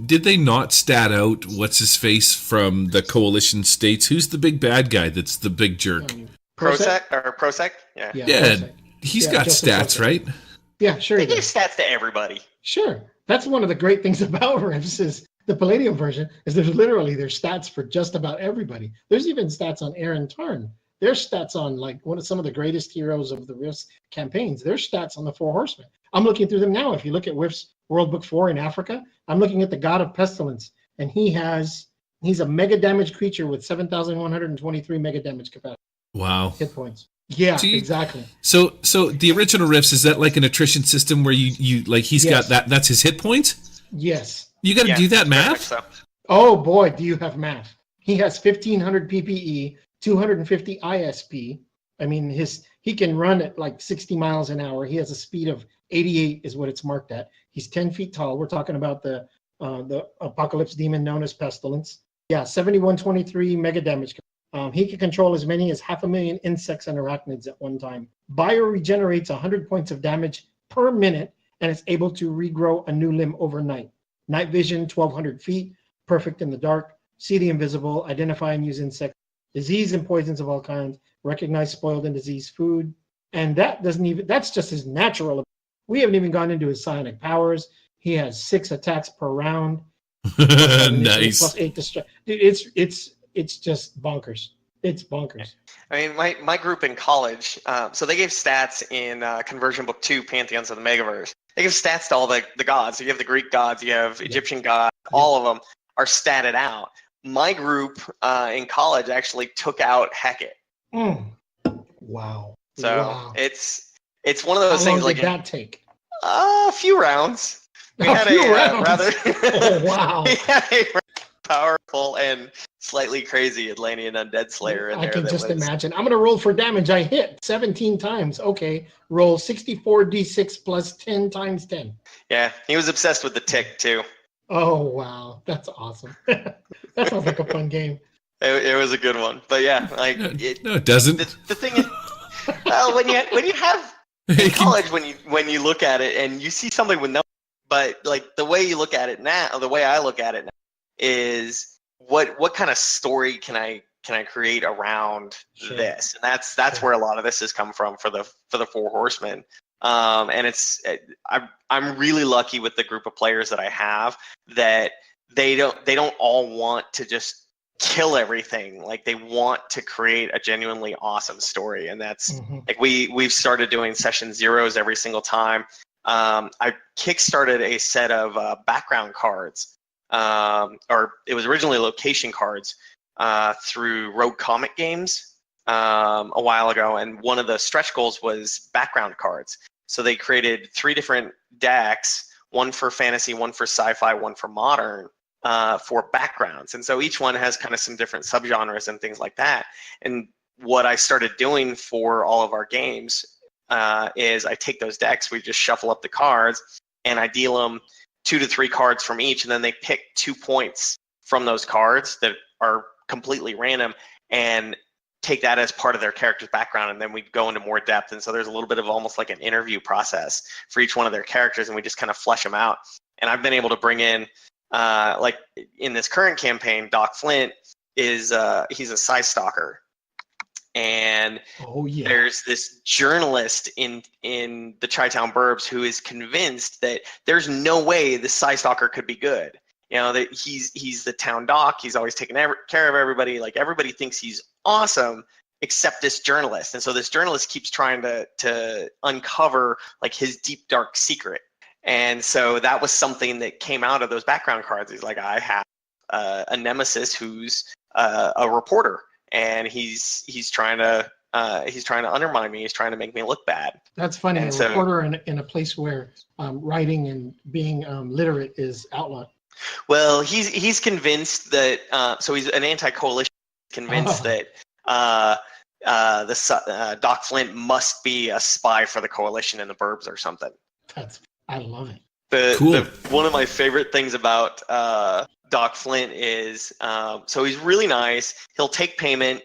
did they not stat out what's-his-face from the coalition states? Who's the big bad guy that's the big jerk? Prosec? Yeah. Yeah, he's got Joseph stats, Prosek. right? Yeah, sure. They he give does. stats to everybody. Sure. That's one of the great things about Riffs is the Palladium version is there's stats for just about everybody. There's even stats on Aaron Tarn. There's stats on like one of some of the greatest heroes of the Riffs campaigns. There's stats on the Four Horsemen. I'm looking through them now. If you look at Riffs World Book 4 in Africa, I'm looking at the God of Pestilence, and he's a mega damage creature with 7,123 mega damage capacity. Wow. Hit points. Yeah, Gee. exactly. So the original Riffs, is that like an attrition system where you like he's Yes. got that's his hit points? Yes. You got to do that very much math? so. Oh boy, do you have math? He has 1,500 PPE, 250 ISP. I mean, he can run at like 60 miles an hour. He has a speed of 88, is what it's marked at. He's 10 feet tall. We're talking about the apocalypse demon known as Pestilence. Yeah, 7123 mega damage. He can control as many as 500,000 insects and arachnids at one time. Bio regenerates 100 points of damage per minute, and it's able to regrow a new limb overnight. Night vision, 1,200 feet, perfect in the dark, see the invisible, identify and use insects, disease and poisons of all kinds, recognize spoiled and diseased food. And that's just his natural. We haven't even gone into his psionic powers. He has 6 attacks per round. Nice. Plus 8 destruct. Dude, it's just bonkers. It's bonkers. I mean, my group in college, so they gave stats in Conversion Book 2, Pantheons of the Megaverse. They give stats to all the gods. So you have the Greek gods, you have Egyptian gods, all of them are statted out. My group in college actually took out Hecate. Wow. So wow. it's one of those How long things like did that take? a few rounds. We had few a rounds? rather Oh, wow. we had a powerful and slightly crazy Atlantean undead slayer in I there. can that just was, imagine. I'm going to roll for damage. I hit 17 times. Okay. Roll 64d6 plus 10 times 10. Yeah, he was obsessed with the tick too. Oh, wow. That's awesome. That sounds like a fun game. It was a good one, but yeah, like No, it doesn't. the thing is, well, when you have in college, when you look at it and you see something with no, but like the way you look at it now, the way I look at it now is what kind of story can I create around this, and that's where a lot of this has come from for the Four Horsemen. And I'm really lucky with the group of players that I have that they don't all want to just kill everything. Like they want to create a genuinely awesome story, and that's like we've started doing session zeros every single time. I kickstarted a set of background cards, or it was originally location cards through Rogue Comic Games a while ago, and one of the stretch goals was background cards. So they created 3 different decks, one for fantasy, one for sci-fi, one for modern, for backgrounds. And so each one has kind of some different subgenres and things like that. And what I started doing for all of our games is I take those decks, we just shuffle up the cards, and I deal them 2 to 3 cards from each, and then they pick 2 points from those cards that are completely random and take that as part of their character's background, and then we go into more depth. And so there's a little bit of almost like an interview process for each one of their characters, and we just kind of flesh them out. And I've been able to bring in, like in this current campaign, Doc Flint is he's a Psy Stalker, and there's this journalist in the Chi-Town Burbs who is convinced that there's no way the Psy Stalker could be good. You know, that he's the town doc. He's always taking care of everybody. Like everybody thinks he's awesome except this journalist. And so this journalist keeps trying to uncover like his deep dark secret. And so that was something that came out of those background cards. He's like, I have a nemesis who's a reporter, and he's trying to undermine me. He's trying to make me look bad. That's funny. And a reporter in a place where writing and being literate is outlawed. Well, he's convinced that so he's an anti-coalition, convinced that Doc Flint must be a spy for the coalition in the Burbs or something. I love it. One of my favorite things about Doc Flint is so he's really nice. He'll take payment.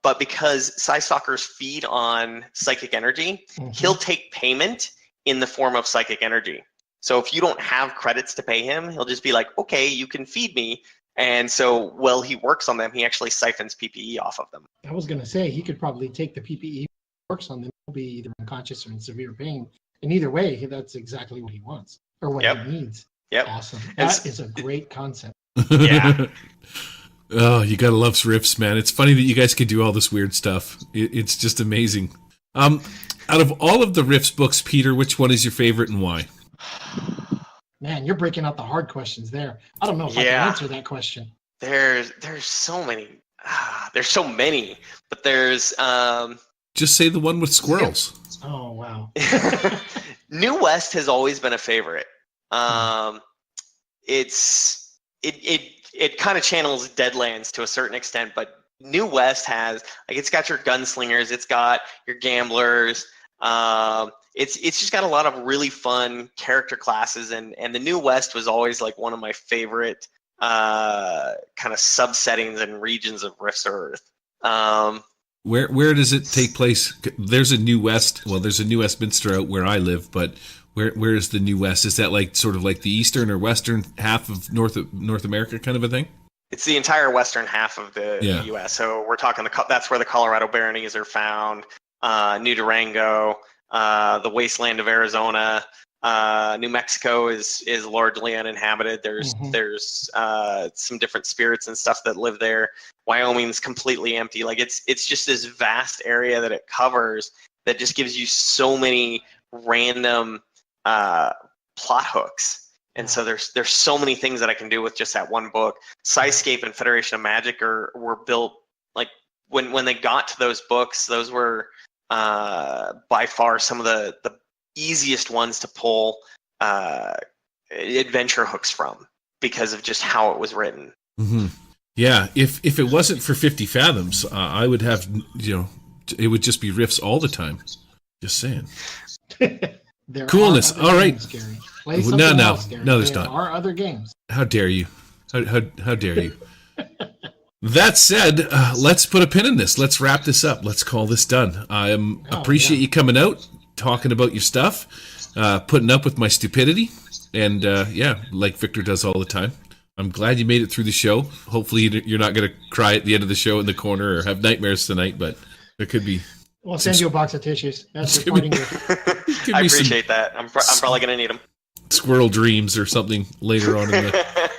But because Psy Stalkers feed on psychic energy, he'll take payment in the form of psychic energy. So if you don't have credits to pay him, he'll just be like, okay, you can feed me. And so while he works on them, he actually siphons PPE off of them. I was going to say, he could probably take the PPE, works on them, he'll be either unconscious or in severe pain. And either way, that's exactly what he wants or what he needs. Yep. Awesome. That is a great concept. Yeah. Oh, you gotta love Riffs, man. It's funny that you guys can do all this weird stuff. It's just amazing. Out of all of the Riffs books, Peter, which one is your favorite and why? Man, you're breaking out the hard questions there. I don't know if I can answer that question. There's so many. There's so many, but there's just say the one with squirrels. Oh wow. New West has always been a favorite. It kind of channels Deadlands to a certain extent, but New West has, like, it's got your gunslingers, it's got your gamblers, it's just got a lot of really fun character classes, and the New West was always like one of my favorite kind of subsettings and regions of Rift's Earth. Where does it take place? There's a New West. Well, there's a New Westminster out where I live, but where is the New West? Is that like sort of like the eastern or western half of North America, kind of a thing? It's the entire western half of the U.S. So we're talking that's where the Colorado Baronies are found, New Durango, the wasteland of Arizona. New Mexico is largely uninhabited. There's some different spirits and stuff that live there. Wyoming's completely empty. Like it's just this vast area that it covers that just gives you so many random plot hooks. And so there's so many things that I can do with just that one book. Psyscape and Federation of Magic were built, like, when they got to those books, those were by far some of the easiest ones to pull adventure hooks from because of just how it was written. Mm-hmm. Yeah, if it wasn't for 50 Fathoms, I would have, it would just be Riffs all the time. Just saying. Coolness. All right. Play something else, Gary. No, there's there not. Are other games. How dare you? How dare you? That said, let's put a pin in this. Let's wrap this up. Let's call this done. I appreciate you coming out, talking about your stuff, putting up with my stupidity, and like Victor does all the time. I'm glad you made it through the show. Hopefully you're not going to cry at the end of the show in the corner or have nightmares tonight, but there could be. We'll send you a box of tissues. That's your parting gift. I appreciate that. I'm probably going to need them. Squirrel dreams or something later on in the...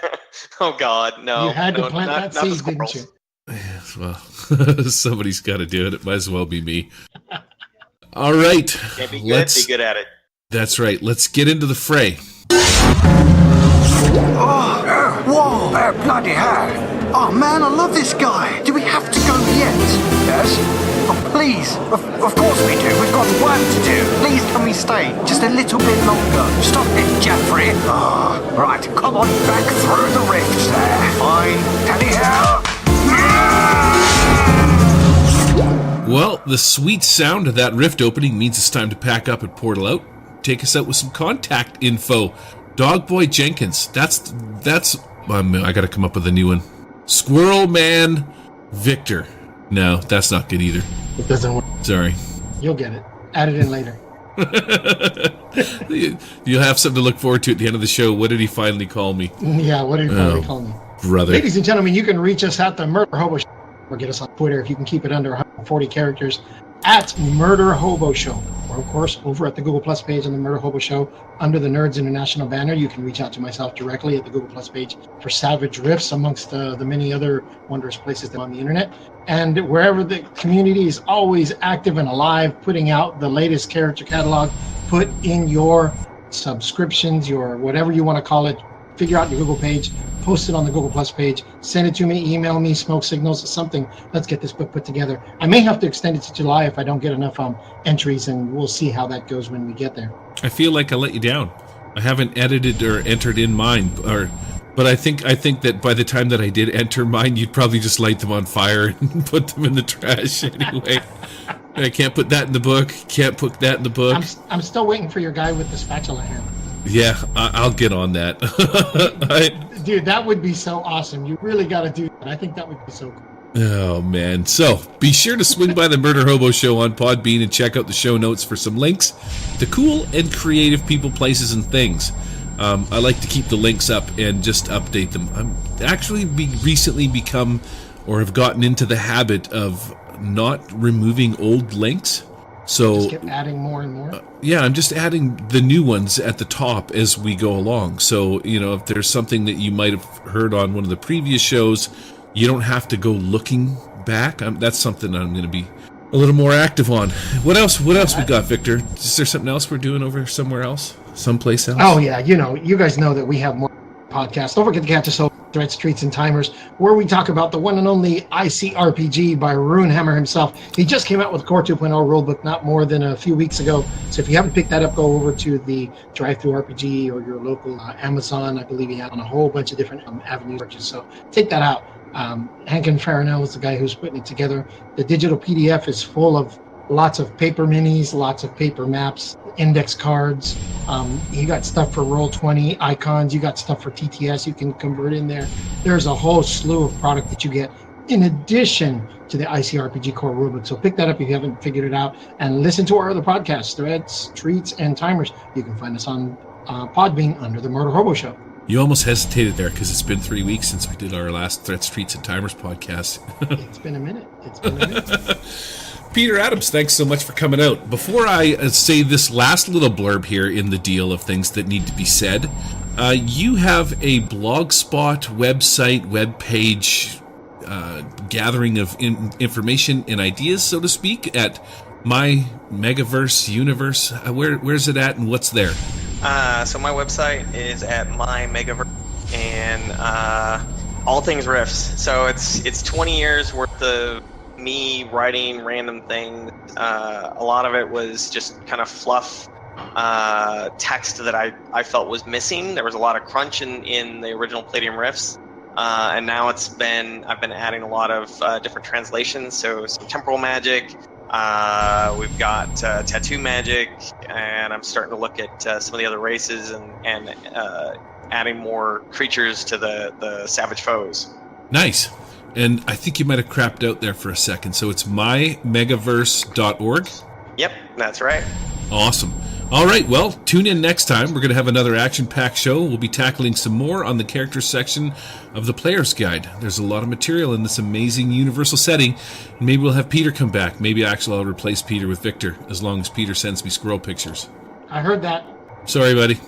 Oh, God, no. You had to plant that seed, didn't you? Yes, well, somebody's got to do it. It might as well be me. All right. Can't be good, be good at it. That's right. Let's get into the fray. Oh, whoa, bloody hell. Oh, man, I love this guy. Do we have to go yet? Yes? Oh, please. Of course we do. We've got work to do. Please, can we stay just a little bit longer? Stop it, Jeffrey. Oh, right, come on back through the rifts there. Fine. Anyhow. Well, the sweet sound of that rift opening means it's time to pack up and portal out. Take us out with some contact info. Dogboy Jenkins. That's. I got to come up with a new one. Squirrel Man Victor. No, that's not good either. It doesn't work. Sorry. You'll get it. Add it in later. You'll have something to look forward to at the end of the show. What did he finally call me? Yeah, what did he finally call me? Brother. Ladies and gentlemen, you can reach us at the Murder Hobo Show, or get us on Twitter if you can keep it under 140 characters at Murder Hobo Show. Or, of course, over at the Google Plus page on the Murder Hobo Show, under the Nerds International banner, you can reach out to myself directly at the Google Plus page for Savage Riffs, amongst the many other wondrous places on the internet. And wherever the community is always active and alive, putting out the latest character catalog, put in your subscriptions, your whatever you want to call it, figure out your Google page, post it on the Google Plus page, send it to me, email me, smoke signals, something. Let's get this book put together. I may have to extend it to July if I don't get enough entries, and we'll see how that goes when we get there. I feel like I let you down. I haven't edited or entered in mine, but I think that by the time that I did enter mine, you'd probably just light them on fire and put them in the trash anyway. I can't put that in the book. Can't put that in the book. I'm still waiting for your guy with the spatula hammer. Yeah, I'll get on that. Dude, that would be so awesome. You really got to do that. I think that would be so cool. Oh, man. So, be sure to swing by the Murder Hobo Show on Podbean and check out the show notes for some links to cool and creative people, places, and things. I like to keep the links up and just update them. I'm actually recently become or have gotten into the habit of not removing old links. So Just keep adding more and more. Yeah, I'm just adding the new ones at the top as we go along. So, if there's something that you might have heard on one of the previous shows, you don't have to go looking back. That's something I'm going to be a little more active on. What else we got, Victor? Is there something else we're doing over somewhere else? Someplace else? Oh, yeah. You guys know that we have more podcasts. Don't forget to catch us over Threats, Treats, and Timers, where we talk about the one and only ICRPG by Runehammer himself. He just came out with Core 2.0 rulebook not more than a few weeks ago. So if you haven't picked that up, go over to the Drive-Thru RPG or your local Amazon. I believe he had on a whole bunch of different avenues purchase. So take that out. Hankin Farnell is the guy who's putting it together. The digital PDF is full of lots of paper minis, lots of paper maps, index cards. You got stuff for Roll20 icons. You got stuff for TTS you can convert in there. There's a whole slew of product that you get in addition to the ICRPG core rulebook. So pick that up if you haven't figured it out, and listen to our other podcasts, Threads, Treats, and Timers. You can find us on Podbean under the Murder Hobo Show. You almost hesitated there because it's been 3 weeks since we did our last Threats, Treats, and Timers podcast. It's been a minute. Peter Adams, thanks so much for coming out. Before I say this last little blurb here in the deal of things that need to be said, you have a blogspot website, webpage, gathering of information and ideas, so to speak, at MyMegaVerse universe. Where's it at and what's there? So my website is at MyMegaVerse, and all things Riffs. So it's 20 years worth of me writing random things. A lot of it was just kind of fluff text that I felt was missing. There was a lot of crunch in the original Palladium Riffs, and now I've been adding a lot of different translations. So some temporal magic. We've got tattoo magic, and I'm starting to look at some of the other races and adding more creatures to the savage foes. Nice. And I think you might have crapped out there for a second. So it's mymegaverse.org? Yep, that's right. Awesome. All right, well, tune in next time. We're going to have another action-packed show. We'll be tackling some more on the character section of the Player's Guide. There's a lot of material in this amazing universal setting. Maybe we'll have Peter come back. Maybe actually I'll replace Peter with Victor, as long as Peter sends me squirrel pictures. I heard that. Sorry, buddy.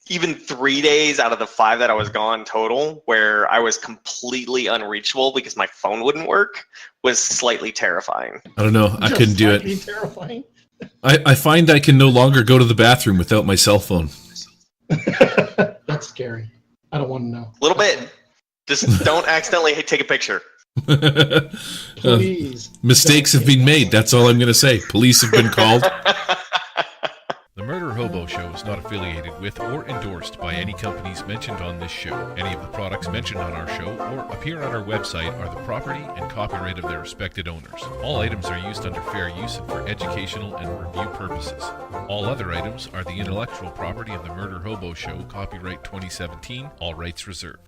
Even 3 days out of the 5 that I was gone total, where I was completely unreachable because my phone wouldn't work, was slightly terrifying. I don't know. I couldn't do it. Terrifying. I find I can no longer go to the bathroom without my cell phone. That's scary. I don't want to know. A little bit. Just don't accidentally take a picture. Please. Mistakes have been made. That's all I'm going to say. Police have been called. The Murder Hobo Show is not affiliated with or endorsed by any companies mentioned on this show. Any of the products mentioned on our show or appear on our website are the property and copyright of their respected owners. All items are used under fair use and for educational and review purposes. All other items are the intellectual property of the Murder Hobo Show, copyright 2017, all rights reserved.